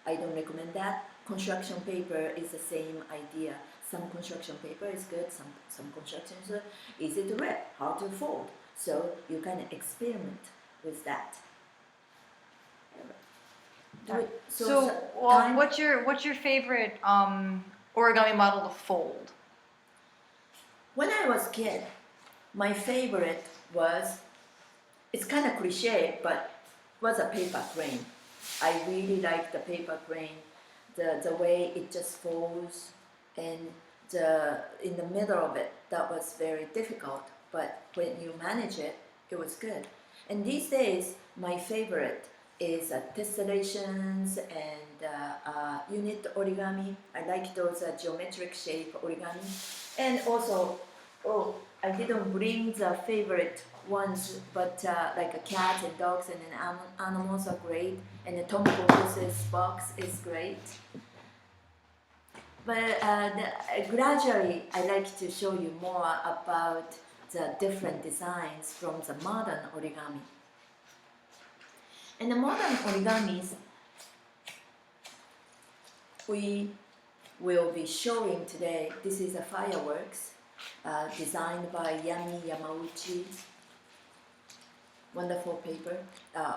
I don't recommend that. Construction paper is the same idea. Some construction paper is good, some construction is easy to rip, hard to fold. So you can experiment with that. What's your favorite origami model to fold? When I was a kid, my favorite was, it's kind of cliche, but was a paper crane. I really liked the paper crane, the way it just folds, and in the middle of it, that was very difficult. But when you manage it, it was good. And these days, my favorite is tessellations and unit origami. I like those geometric shape origami. And also, I didn't bring the favorite ones, but like cats and dogs and animals are great. And the Tomoko Fuse's box is great. But gradually, I like to show you more about the different designs from the modern origami. And the modern origamis, we will be showing today. This is a fireworks. designed by Yami Yamauchi. Wonderful paper,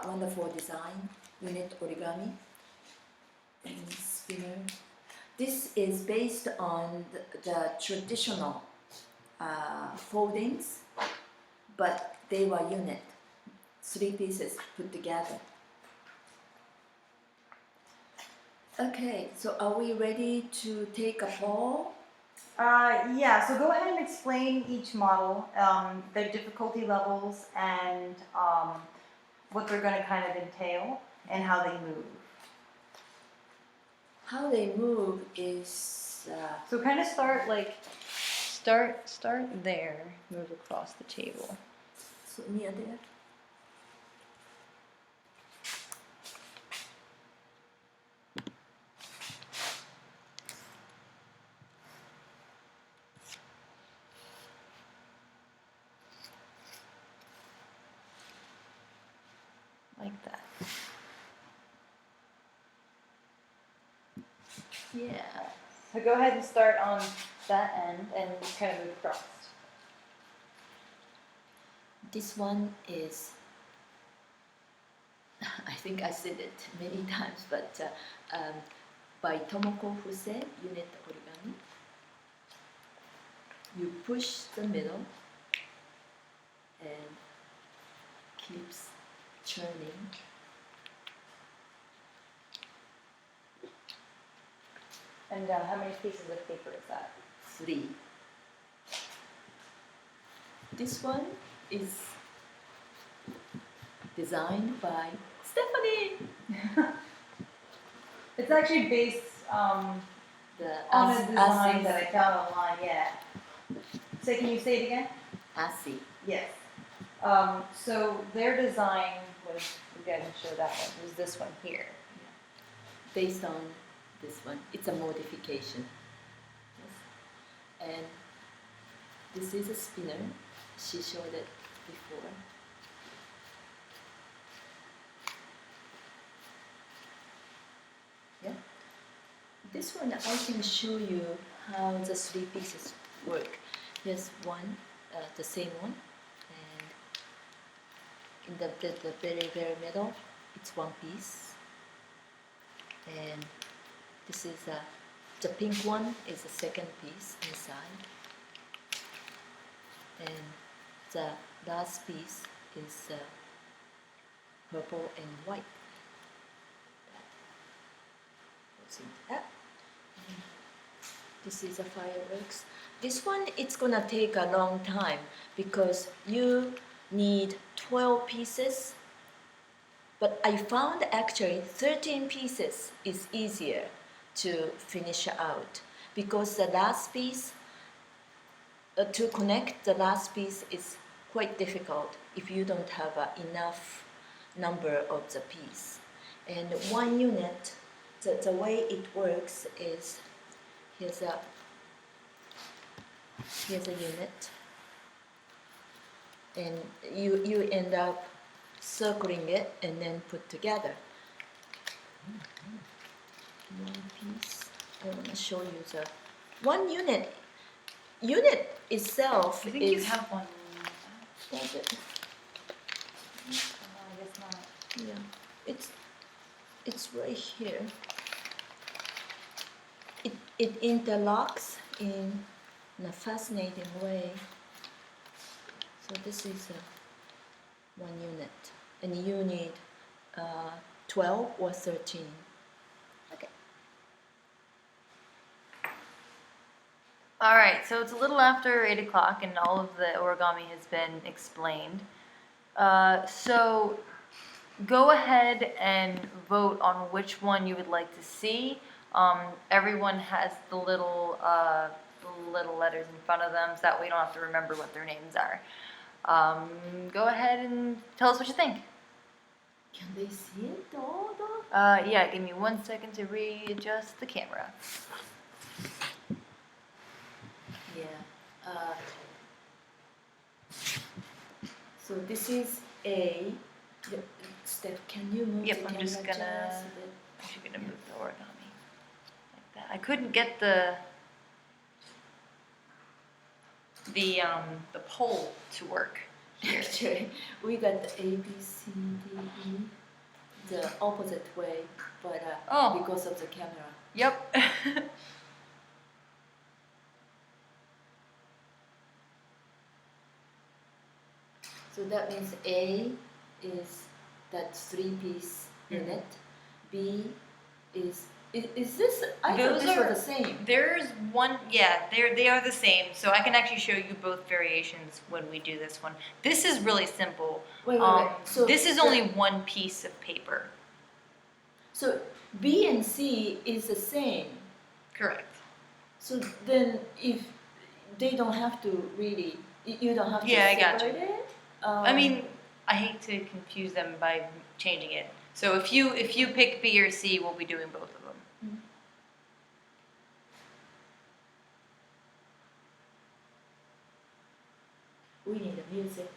wonderful design, unit origami, and spinner. This is based on the traditional foldings, but they were unit, 3 pieces put together. Okay, so are we ready to take a poll? Yeah, so go ahead and explain each model, their difficulty levels, and what they're going to kind of entail, and how they move. How they move is So kind of start there, move across the table. so near there. Like that. Yeah. So go ahead and start on that end and kind of move across. This one is, I think I said it many times, but by Tomoko Fuse, unit origami. You push the middle and keeps churning. And how many pieces of paper is that? 3. This one is designed by Stephanie. It's actually based on a design that I found online. Yeah. So can you say it again? Assia. Yes. So their design was, we gotta show that one, was this one here. Based on this one. It's a modification. Yes. And this is a spinner. She showed it before. Yeah. This one I can show you how the 3 pieces work. Here's one, the same one, and in the very middle, it's 1 piece. And this is the pink one is the second piece inside, and the last piece is purple and white. What's in that? This is a fireworks. This one, it's gonna take a long time because you need 12 pieces. But I found actually 13 pieces is easier to finish out because the last piece, to connect the last piece is quite difficult if you don't have enough number of the piece. And 1 unit, the way it works is, here's a unit, and you end up circling it and then put together. 1 piece. I want to show you the 1 unit. Unit itself I think is. you have one. Does it? I guess not. Yeah, it's right here. It interlocks in a fascinating way. So this is 1 unit, and you need 12 or 13. Okay. All right, so it's a little after 8 o'clock, and all of the origami has been explained. So go ahead and vote on which one you would like to see. Everyone has the little letters in front of them, so that way you don't have to remember what their names are. Go ahead and tell us what you think. Can they see it all? Yeah, give me 1 second to readjust the camera. Yeah. So this is a. Steph, can you move Yep, the I'm camera just gonna. just a bit? I'm just gonna move the origami like that. I couldn't get the. the pole to work here. Actually, we got the A, B, C, D, E, the opposite way, but because of the camera. Yep. So that means A is that 3-piece unit. B is this? I thought this was the same. There's one. Yeah, they are the same. So I can actually show you both variations when we do this one. This is really simple. Wait. So this is only one piece of paper. So B and C is the same. Correct. So then, if they don't have to really, you don't have to separate it. I mean, I hate to confuse them by changing it. So if you pick B or C, we'll be doing both of them. Mm-hmm. We need the music.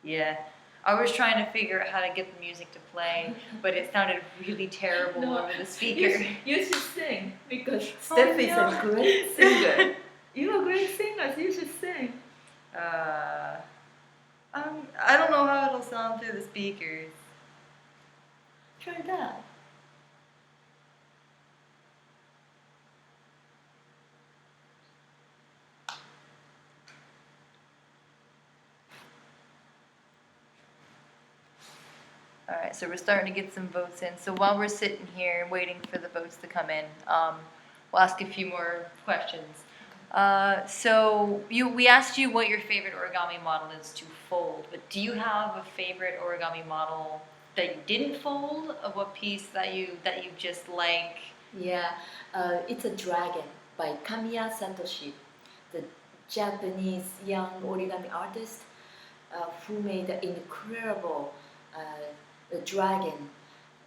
Yeah. I was trying to figure out how to get the music to play, but it sounded really terrible over the speaker. You should sing, because Steph is a great singer. You're a great singer, so you should sing. I don't know how it'll sound through the speakers. Try that. Alright, so we're starting to get some votes in. So while we're sitting here waiting for the votes to come in, we'll ask a few more questions. So we asked you what your favorite origami model is to fold, but do you have a favorite origami model that you didn't fold? Of what piece that you just like? Yeah, it's a dragon by Kamiya Satoshi, the Japanese young origami artist who made an incredible dragon.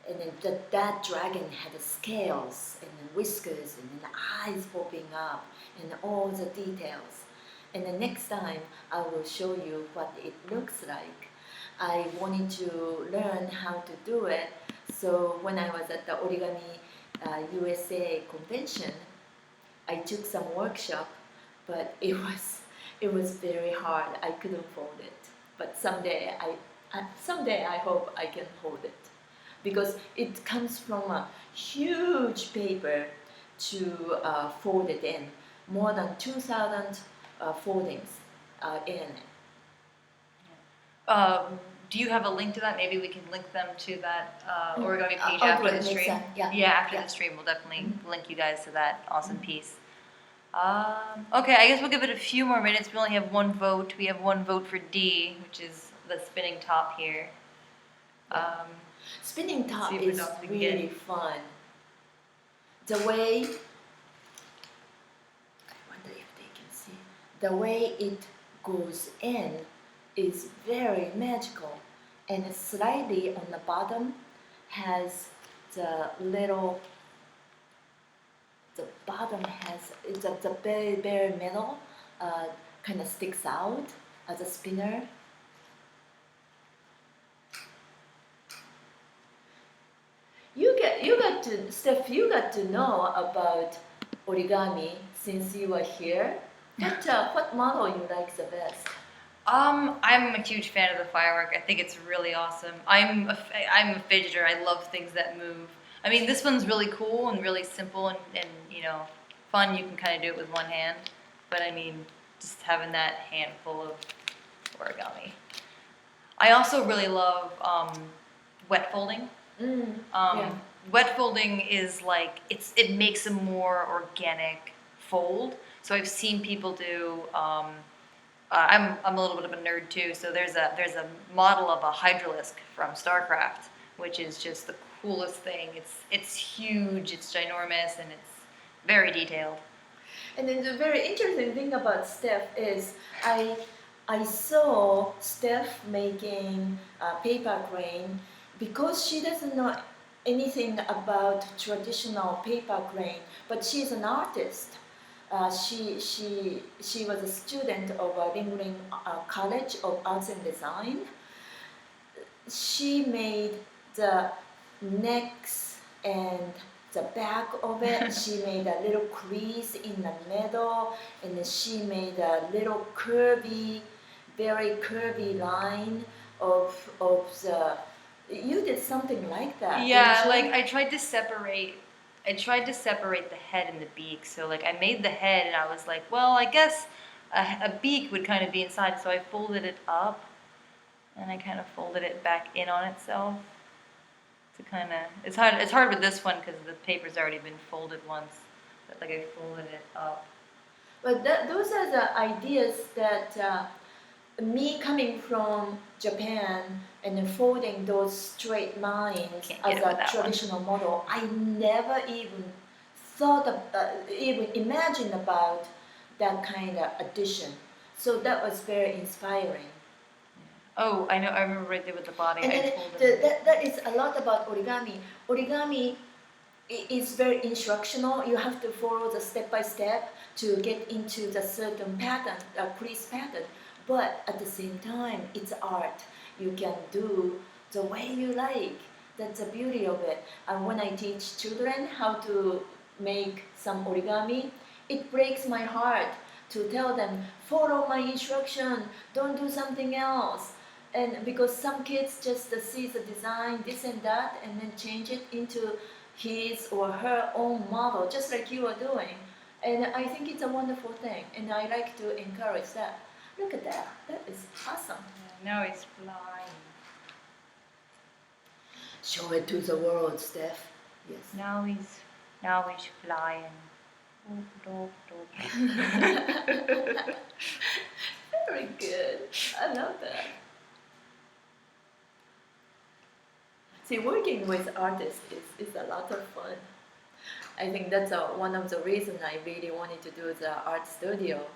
And then that dragon had scales and whiskers and then eyes popping up and all the details. And the next time I will show you what it looks like. I wanted to learn how to do it. So when I was at the Origami USA convention, I took some workshop, but it was very hard. I couldn't fold it. But someday I hope I can hold it, because it comes from a huge paper to fold it in. More than 2,000 foldings in it. Do you have a link to that? Maybe we can link them to that origami page I'll after do the it next stream. time. Yeah. Yeah, after the stream, we'll definitely link you guys to that awesome piece. Okay, I guess we'll give it a few more minutes. We only have one vote. We have one vote for D, which is the spinning top here. Spinning top is really fun. The way, I wonder if they can see, the way it goes in is very magical, and slightly on the bottom has the little, the bottom has, the very middle kind of sticks out as a spinner. Steph, you got to know about origami since you were here. What model you like the best? I'm a huge fan of the firework. I think it's really awesome. I'm a fidgeter. I love things that move. I mean, this one's really cool and really simple and you know, fun. You can kind of do it with one hand. But I mean, just having that handful of origami. I also really love wet folding. Yeah. Wet folding is like, it makes a more organic fold. So I've seen people do. I'm a little bit of a nerd too. So there's a model of a hydralisk from StarCraft, which is just the coolest thing. It's huge, it's ginormous, and it's very detailed. And then the very interesting thing about Steph is I saw Steph making paper crane because she doesn't know anything about traditional paper crane, but she's an artist. She was a student of Ringling College of Arts and Design. She made the necks and the back of it. She made a little crease in the middle, and then she made a little curvy, very curvy line of the. You did something like that. Yeah, didn't you? like I tried to separate the head and the beak. So like I made the head and I was like, well, I guess a beak would kind of be inside. So I folded it up and I kind of folded it back in on itself to kind of. It's hard with this one because the paper's already been folded once. But like I folded it up. But those are the ideas that me coming from Japan and then folding those straight lines as a traditional model, I never even thought of, even imagined about that kind of addition. So that was very inspiring. Oh, I know. I remember right there with the body. And that is a lot about origami. Origami is very instructional. You have to follow the step by step to get into the certain pattern, crease pattern. But at the same time, it's art. You can do the way you like. That's the beauty of it. And when I teach children how to make some origami, it breaks my heart to tell them, follow my instruction, don't do something else. And because some kids just see the design, this and that, and then change it into his or her own model, just like you are doing. And I think it's a wonderful thing, and I like to encourage that. Look at that. That is awesome. Yeah, now he's flying. Show it to the world, Steph. Yes. Now he's flying. Very good. I love that. See, working with artists is a lot of fun. I think that's one of the reasons I really wanted to do the art studio.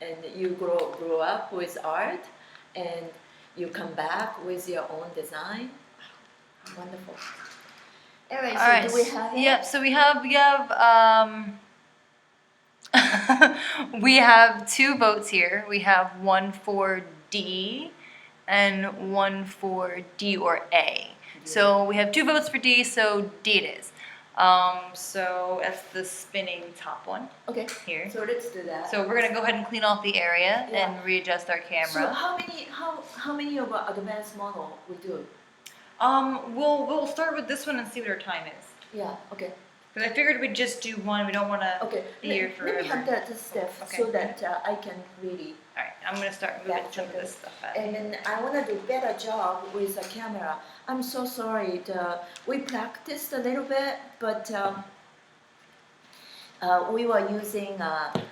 And you grow up with art, and you come back with your own design. Wonderful. All right. So do we have it? Yep. So we have we have two votes here. We have one for D and one for D or A. So we have two votes for D, so D it is. So that's the spinning top one. Okay. Here. So let's do that. So we're gonna go ahead and clean off the area and readjust our camera. So how many of our advanced model we do? We'll start with this one and see what our time is. Yeah. Okay. Because I figured we'd just do one. We don't want to be here forever. Let me have that step so that I can really. All right. I'm gonna start moving some of this stuff out. And then I want to do better job with the camera. I'm so sorry. We practiced a little bit, but we were using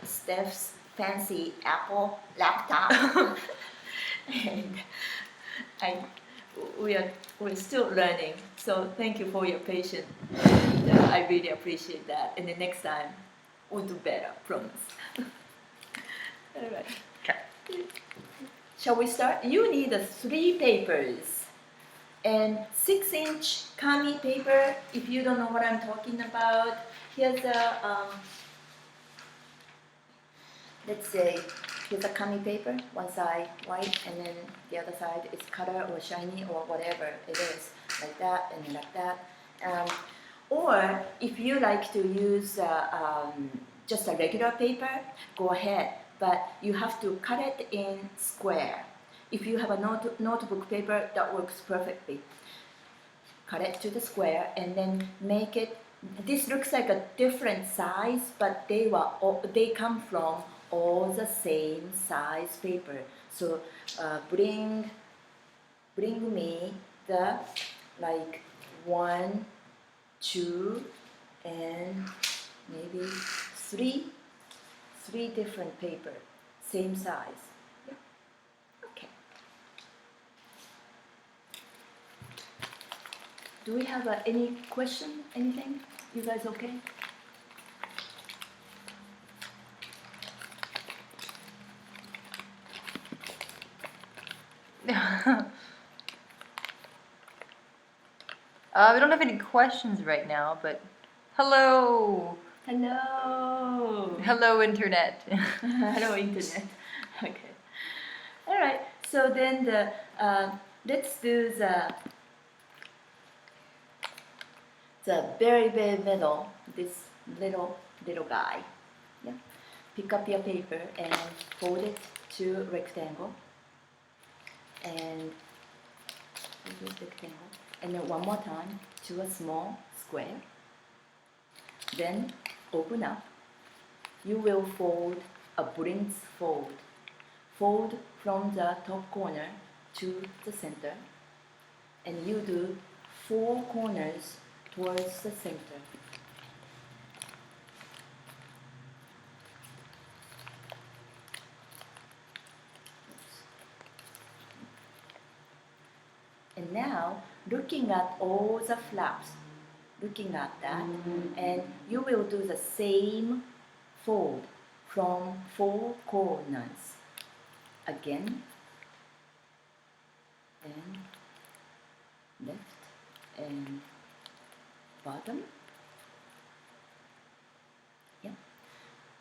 Steph's fancy Apple laptop, and we're still learning. So thank you for your patience. And, I really appreciate that. And the next time we'll do better. Promise. All right. Okay. Shall we start? You need 3 papers and 6-inch kami paper. If you don't know what I'm talking about, here's a let's say here's a kami paper. One side white, and then the other side is color or shiny or whatever it is, like that and like that. Or if you like to use just a regular paper, go ahead. But you have to cut it in square. If you have a notebook paper, that works perfectly. Cut it to the square and then make it. This looks like a different size, but they come from all the same size paper. So bring me the like 1, 2, and maybe 3 different paper, same size. Yeah. Okay. Do we have any question? Anything? You guys okay? We don't have any questions right now, but hello. Hello. Hello, Internet. Hello, Internet. Okay. All right. So then let's do the very middle, this little guy. Yeah. Pick up your paper and fold it to rectangle, and rectangle, and then one more time to a small square. Then open up. You will fold a Brill fold. Fold from the top corner to the center, and you do 4 corners towards the center. And now, looking at all the flaps, looking at that, and you will do the same fold from 4 corners. Again, and left and bottom. Yeah.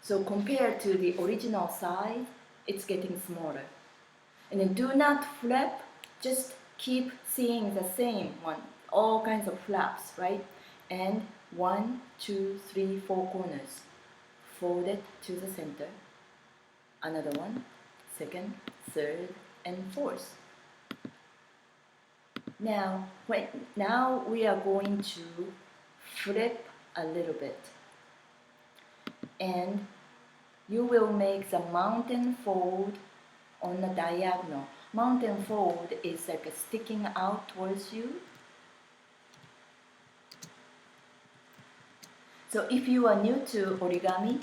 So compared to the original side, it's getting smaller. And then do not flap, just keep seeing the same one, all kinds of flaps, right? And 1, 2, 3, 4 corners. Fold it to the center. Another one, second, third, and fourth. Now we are going to flip a little bit, and you will make the mountain fold on the diagonal. Mountain fold is like sticking out towards you. So if you are new to origami,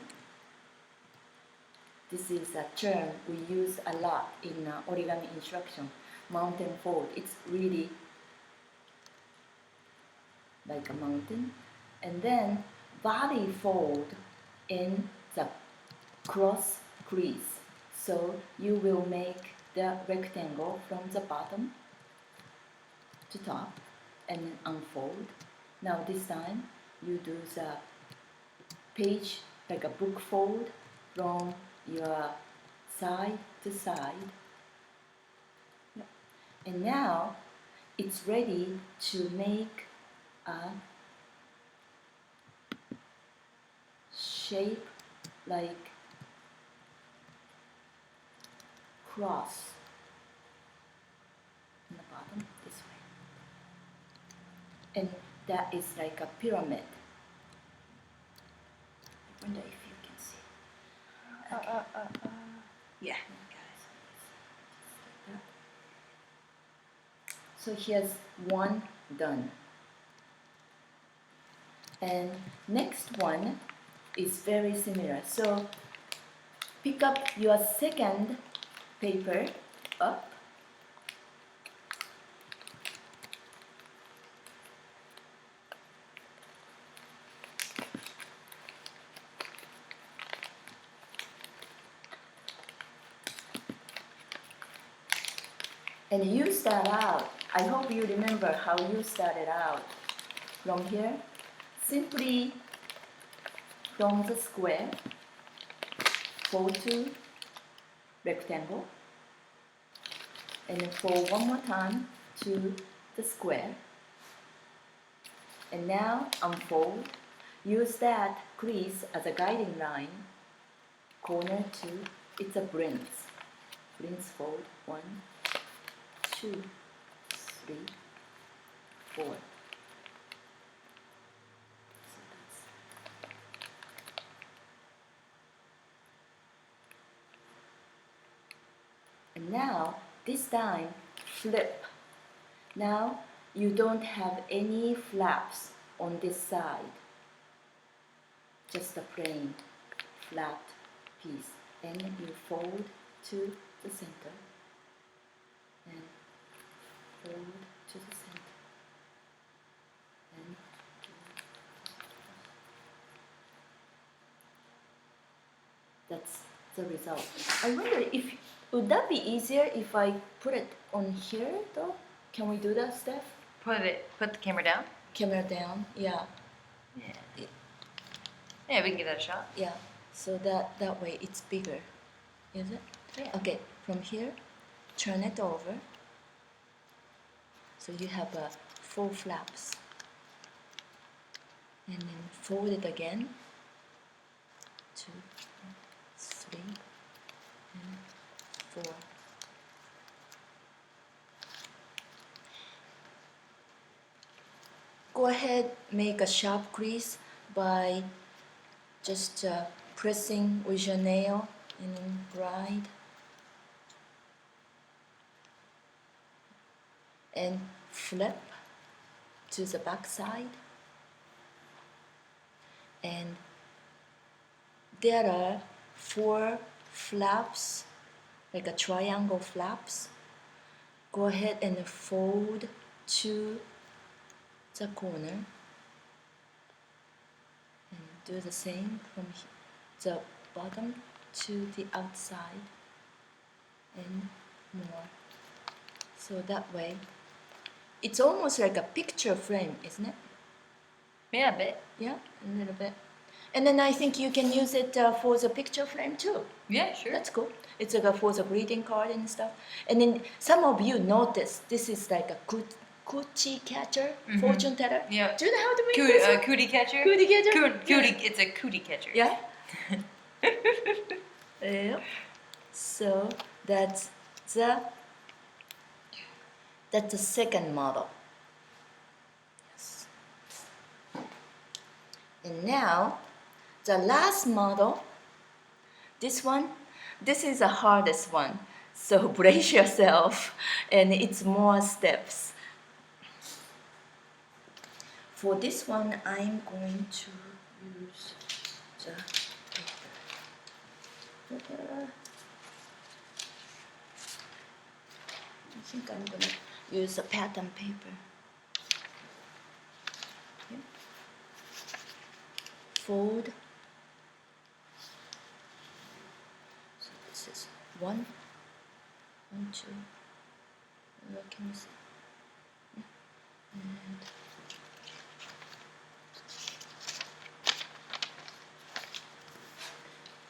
this is a term we use a lot in origami instruction. Mountain fold, it's really like a mountain. And then body fold in the cross crease. So you will make the rectangle from the bottom to top and then unfold. Now this time you do the page like a book fold from your side to side. And now it's ready to make a shape like cross on the bottom this way. And that is like a pyramid. I wonder if you can see. Okay. Yeah. So here's one done. And next one is very similar. So pick up your second paper up. And you start out. I hope you remember how you started out. From here, simply from the square, fold to rectangle, and then fold one more time to the square. And now unfold. Use that crease as a guiding line. Corner to, it's a Brill. Brill fold, 1, 2, 3, 4. And now, this time, flip. Now, you don't have any flaps on this side. Just a plain, flat piece. And you fold to the center. And fold to the center. And that's the result. I wonder if would that be easier if I put it on here though? Can we do that, Steph? Put the camera down? Camera down, yeah. Yeah. Yeah, we can give that a shot. Yeah. So that way it's bigger. Is it? Yeah. Okay, from here, turn it over. So you have 4 flaps. and then fold it again, 2, 3, and 4. Go ahead, make a sharp crease by just pressing with your nail and then glide. And flip to the back side. And there are 4 flaps, like a triangle flaps. Go ahead and fold to the corner. And do the same from the bottom to the outside. And more. So that way, it's almost like a picture frame, isn't it? Yeah, a bit. Yeah, a little bit. And then I think you can use it for the picture frame too. Yeah, sure. That's cool. It's like for the greeting card and stuff. And then some of you notice this is like a coochie catcher, fortune teller. Yeah. Do you know how to make this? Cootie catcher? Cootie catcher? Cootie, it's a cootie catcher. Yeah? Yeah. So that's the second model. Yes. And now, the last model, this is the hardest one. So brace yourself, and it's more steps. For this one, I'm going to use the paper. I think I'm going to use a pattern paper. Okay. Fold. So this is 1, 2. What can you see?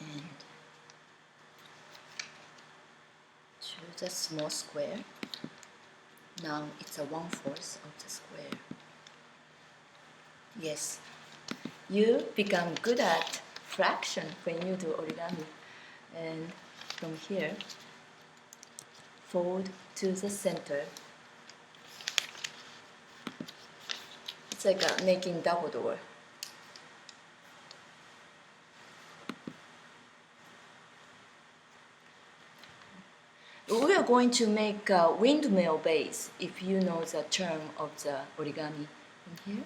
And choose a small square. Now it's a 1/4 of the square. Yes, you become good at fraction when you do origami. And from here, fold to the center. It's like making double door. We are going to make a windmill base, if you know the term of the origami in here.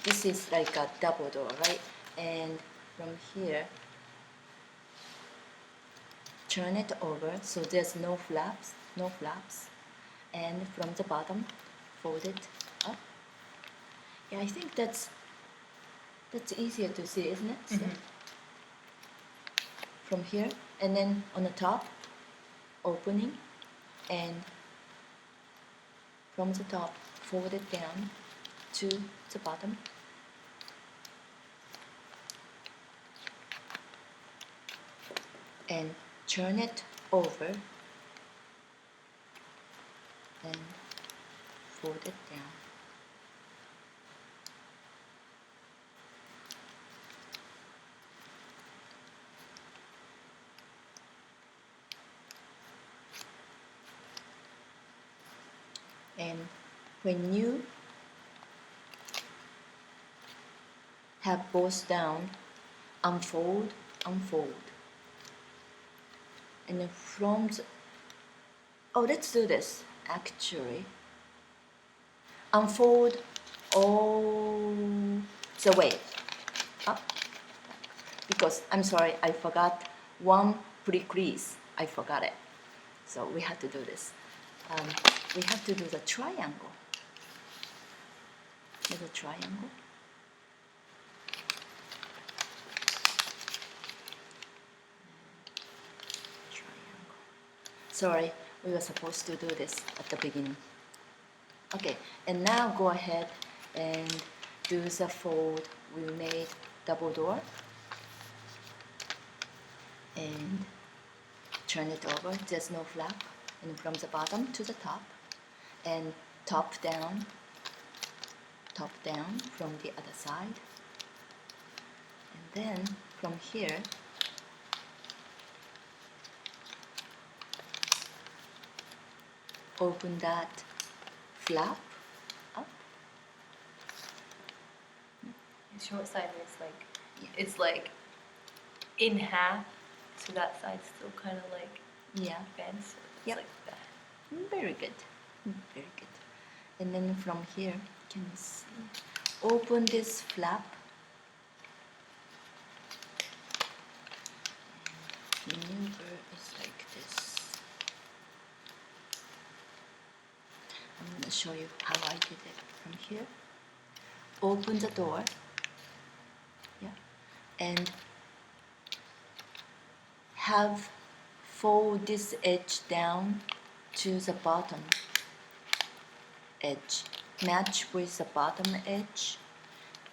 This is like a double door, right? And from here, turn it over so there's no flaps. And from the bottom, fold it up. Yeah, I think that's easier to see, isn't it? So from here, and then on the top, opening, and from the top, fold it down to the bottom. And turn it over and fold it down. And when you have both down, unfold. And then from the, let's do this actually. Unfold all the way up, because I'm sorry, I forgot one pre-crease. I forgot it. So we have to do this. We have to do the triangle. Do the triangle. Sorry, we were supposed to do this at the beginning. Okay, and now go ahead and do the fold. We made double door. And turn it over, there's no flap. And from the bottom to the top. And top down. top down from the other side, and then from here open that flap up. Show it sideways, like Yeah. it's like in half, so that side's still kind of like Yeah, bent. So it's Yep. like that. very good, very good. And then from here, can you see? Open this flap. Maneuver is like this. I'm going to show you how I did it from here. Open the door, yeah, and have fold this edge down to the bottom edge, match with the bottom edge,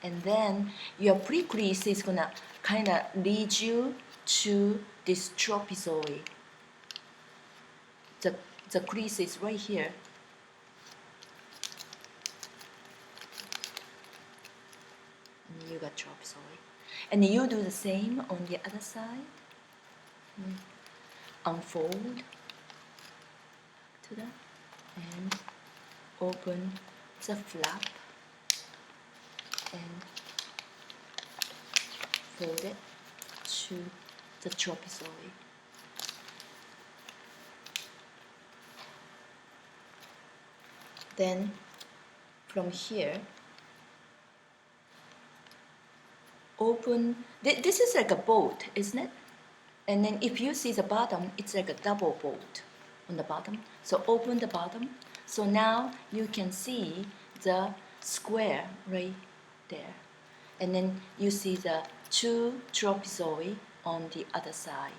and then your pre-crease is gonna kind of lead you to this trapezoid. The crease is right here. And you got trapezoid. And you do the same on the other side. Unfold to that and open the flap and fold it to the trapezoid. Then from here, open, this is like a bolt, isn't it? And then if you see the bottom, it's like a double bolt on the bottom. So open the bottom. So now you can see the square right there. And then you see the two trapezoid on the other side.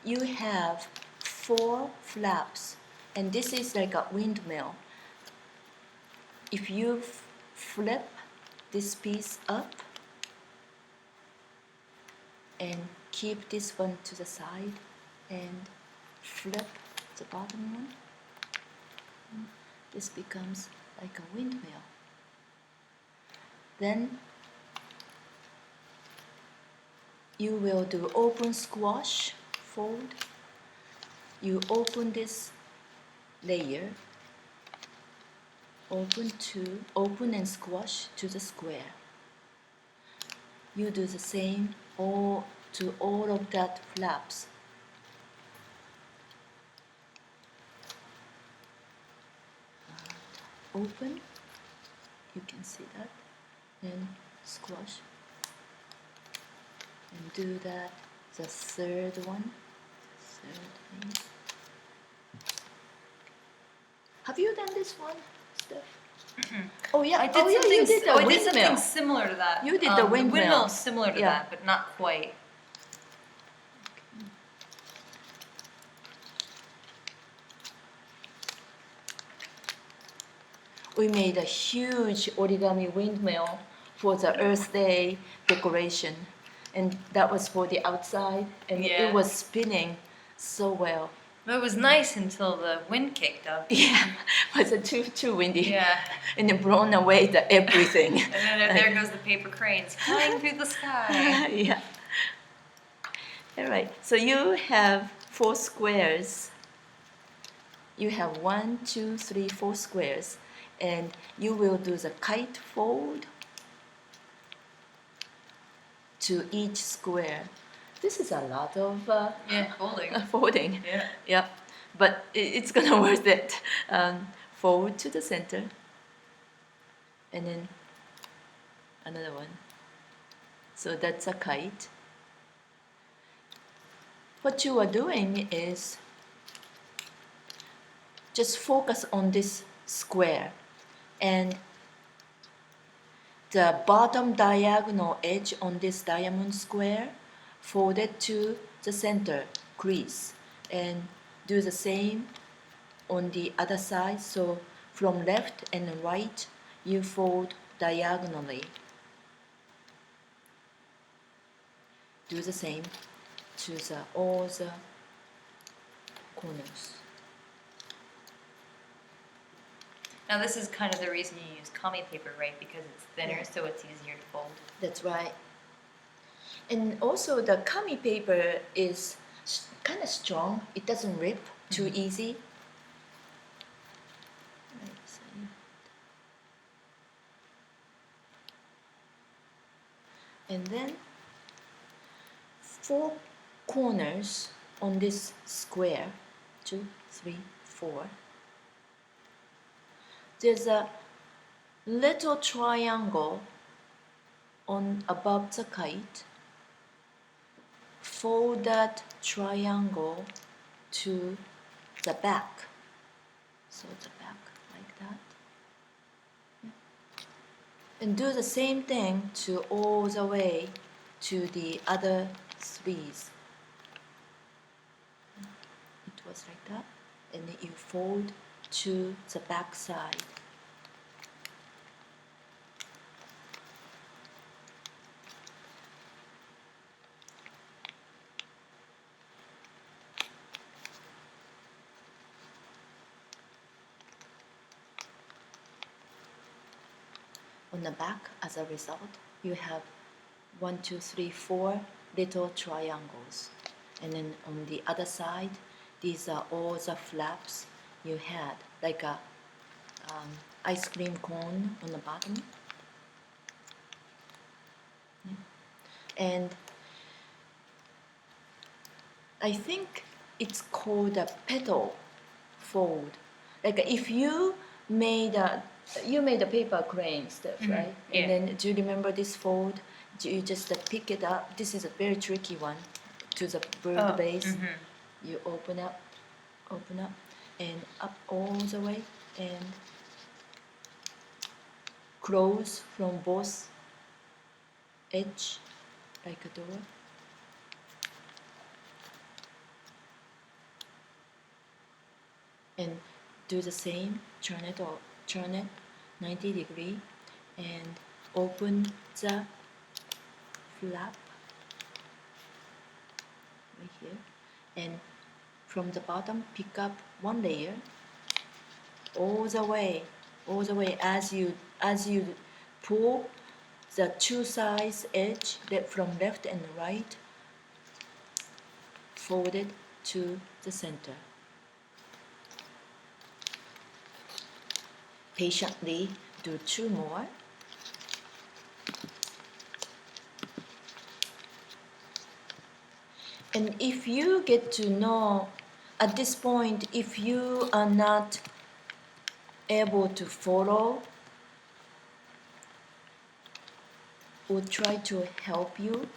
You have 4 flaps, and this is like a windmill. If you flip this piece up and keep this one to the side and flip the bottom one, this becomes like a windmill. Then you will do open squash, fold. You open this layer, open and squash to the square. You do the same to all of that flaps. Open, you can see that, and squash, and do that, the third one. Have you done this one, Steph? Oh yeah, I did something. you did the I did windmill. something similar to that. You did the windmill. The windmill is similar to Yeah. that, but not quite. We made a huge origami windmill for the Earth Day decoration, and that was for the outside, and Yeah. it was spinning so well. It was nice until the wind kicked up. Yeah, it was too windy. Yeah. And it blown away everything. And then there goes the paper cranes flying through the sky. Yeah. All right. So you have 4 squares. You have 1, 2, 3, 4 squares, and you will do the kite fold to each square. This is a lot of Yeah, folding. folding. Yeah. Yeah, but it's gonna worth it. Fold to the center, and then another one. So that's a kite. What you are doing is just focus on this square, and the bottom diagonal edge on this diamond square, fold it to the center crease, and do the same on the other side. So from left and right, you fold diagonally. Do the same to all the corners. Now this is kind of the reason you use kami paper, right? Because it's thinner, so it's easier to fold. That's right. And also the kami paper is kind of strong. It doesn't rip too easy. Let's see. And then 4 corners on this square, 2, 3, 4. There's a little triangle on above the kite. Fold that triangle to the back. So the back like that. And do the same thing to all the way to the other 3s. It was like that. And then you fold to the back side. On the back, as a result, you have 1, 2, 3, 4 little triangles. And then on the other side, these are all the flaps you had, like a ice cream cone on the bottom. Yeah. And I think it's called a petal fold. Like if you made a paper crane stuff, right? Yeah. And then do you remember this fold? Do you just pick it up? This is a very tricky one to the bird base. You open up, and up all the way, and close from both edge like a door. And do the same, turn it 90 degree and open the flap right here, and from the bottom pick up 1 layer all the way as you pull the 2 sides edge from left and right, fold it to the center. Patiently do 2 more. And if you get to know at this point, if you are not able to follow, we'll try to help you.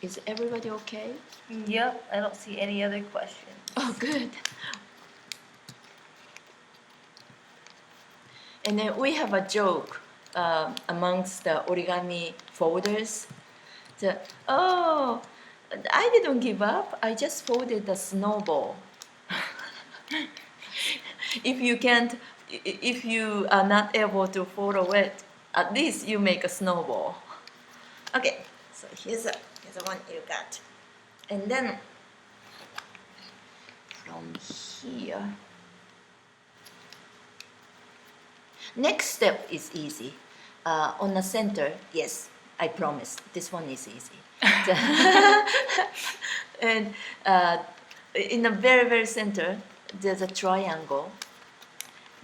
Is everybody okay? Yep, I don't see any other questions. Oh, good. And then we have a joke amongst the origami folders. I didn't give up. I just folded the snowball. If you are not able to follow it, at least you make a snowball. Okay, so here's the one you got. And then from here, next step is easy. On the center, yes, I promise, this one is easy. And in the very, very center, there's a triangle.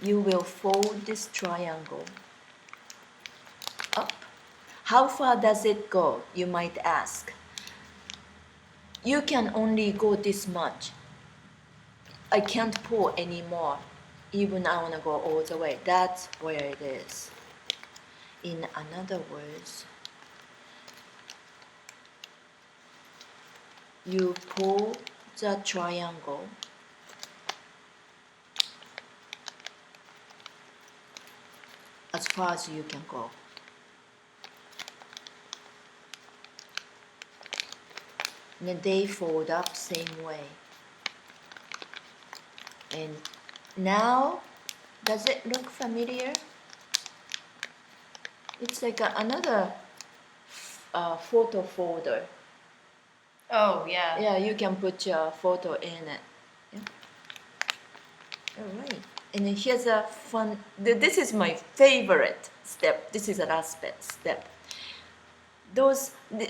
You will fold this triangle up. How far does it go, you might ask? You can only go this much. I can't pull anymore. Even I want to go all the way. That's where it is. In other words, you pull the triangle as far as you can go. And then they fold up same way. And now, does it look familiar? It's like another photo folder. Oh, yeah. Yeah, you can put your photo in it. Yeah. All right. And then here's a fun, this is my favorite step. This is the last step.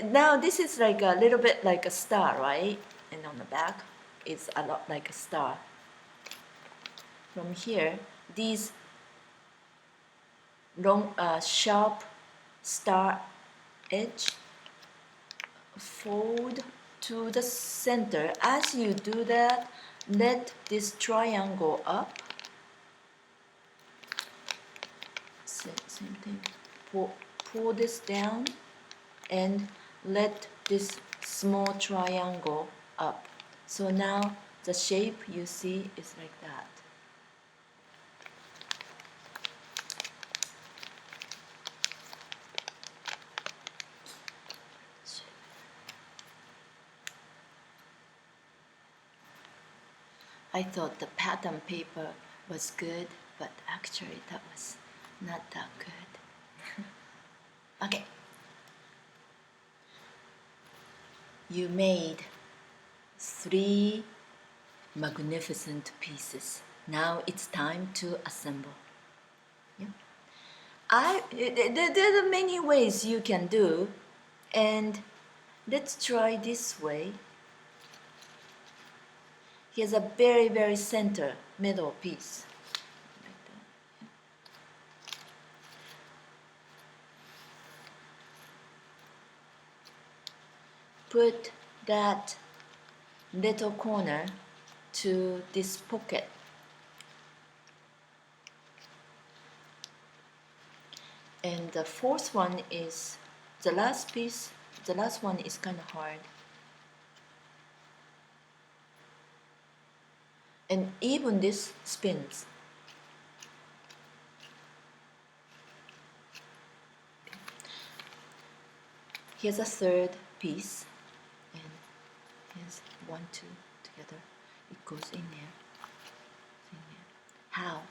Now this is like a little bit like a star, right? And on the back, it's a lot like a star. From here, these long, sharp star edge fold to the center. As you do that, let this triangle up. Same thing. Pull this down and let this small triangle up. So now the shape you see is like that. I thought the pattern paper was good, but actually that was not that good. Okay. You made 3 magnificent pieces. Now it's time to assemble. Yeah. There are many ways you can do, and let's try this way. Here's a very, very center middle piece. Like that. Put that little corner to this pocket. And the fourth one is the last piece. The last one is kind of hard. And even this spins. Here's a third piece, and here's 1, 2 together. It goes in there. How?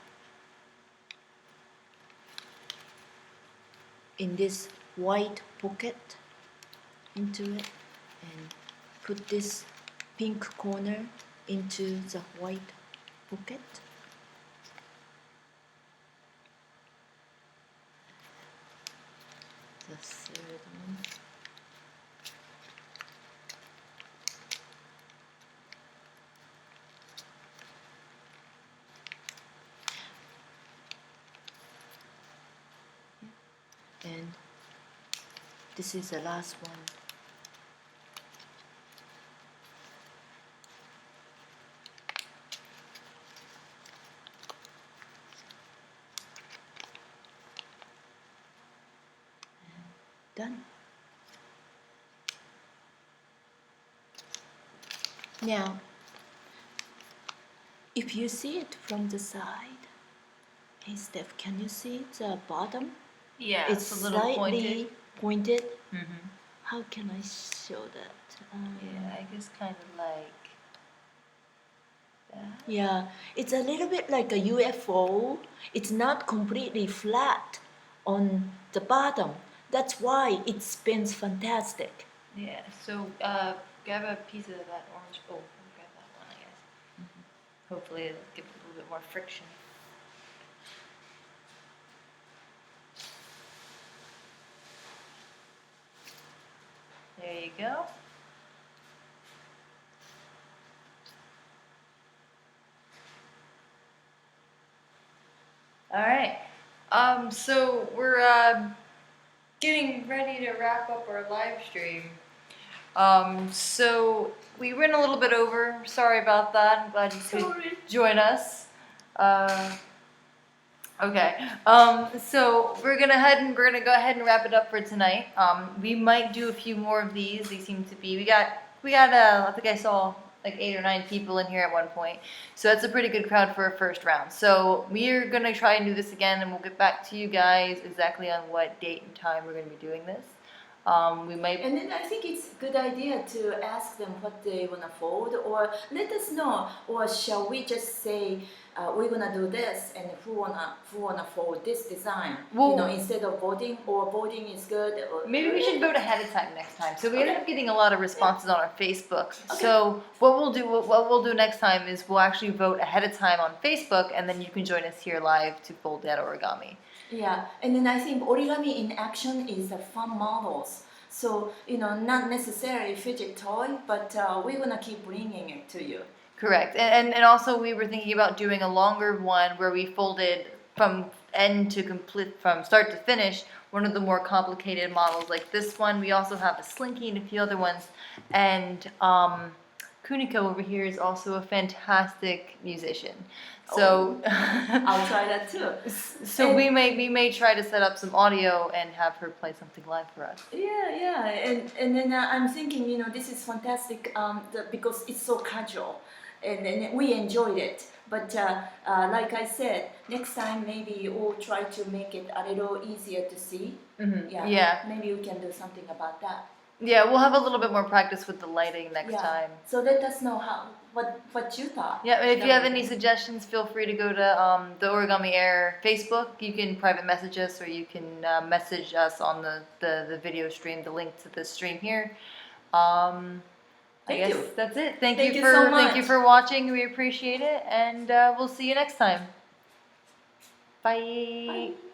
In this white pocket into it, and put this pink corner into the white pocket. The third one. And this is the last one. Done. Now, if you see it from the side, hey Steph, can you see the bottom? Yeah, It's a little slightly pointed. Mm-hmm. How can I show that? Yeah, I guess kind of like that. Yeah, it's a little bit like a UFO. It's not completely flat on the bottom. That's why it spins fantastic. Yeah, so grab a piece of that orange. Oh, grab that one, I guess. Hopefully it'll give it a little bit more friction. There you go. All right. So we're getting ready to wrap up our live stream. So we went a little bit over. Sorry about that. I'm glad you could join us. Okay. So we're gonna go ahead and wrap it up for tonight. We might do a few more of these. They seem to be. We got. I think I saw like 8 or 9 people in here at one point. So that's a pretty good crowd for a first round. So we're gonna try and do this again, and we'll get back to you guys exactly on what date and time we're gonna be doing this. We might. And then I think it's a good idea to ask them what they wanna fold, or let us know, or shall we just say we're gonna do this, and who wanna fold this design? Well, instead of voting, or voting is good. Or maybe we should vote ahead of time next time. So we ended up getting a lot of responses on our Facebook. Okay. So what we'll do next time is we'll actually vote ahead of time on Facebook, and then you can join us here live to fold that origami. Yeah, and then I think origami in action is the fun models. So not necessarily fidget toy, but we're gonna keep bringing it to you. Correct, and also we were thinking about doing a longer one where we folded from end to complete, from start to finish, one of the more complicated models like this one. We also have a Slinky and a few other ones, and Kuniko over here is also a fantastic musician. So I'll try that too. So we may try to set up some audio and have her play something live for us. Yeah, and then I'm thinking, this is fantastic because it's so casual, and we enjoyed it. But like I said, next time maybe we'll try to make it a little easier to see. Mm-hmm. Yeah. Maybe we can do something about that. Yeah, we'll have a little bit more practice with the lighting next time. So let us know what you thought. Yeah, and if you have any suggestions, feel free to go to the Origami Air Facebook. You can private message us, or you can message us on the video stream, the link to the stream here. I guess that's it. Thank you for watching. We appreciate it, and we'll see you next time. Bye. Bye.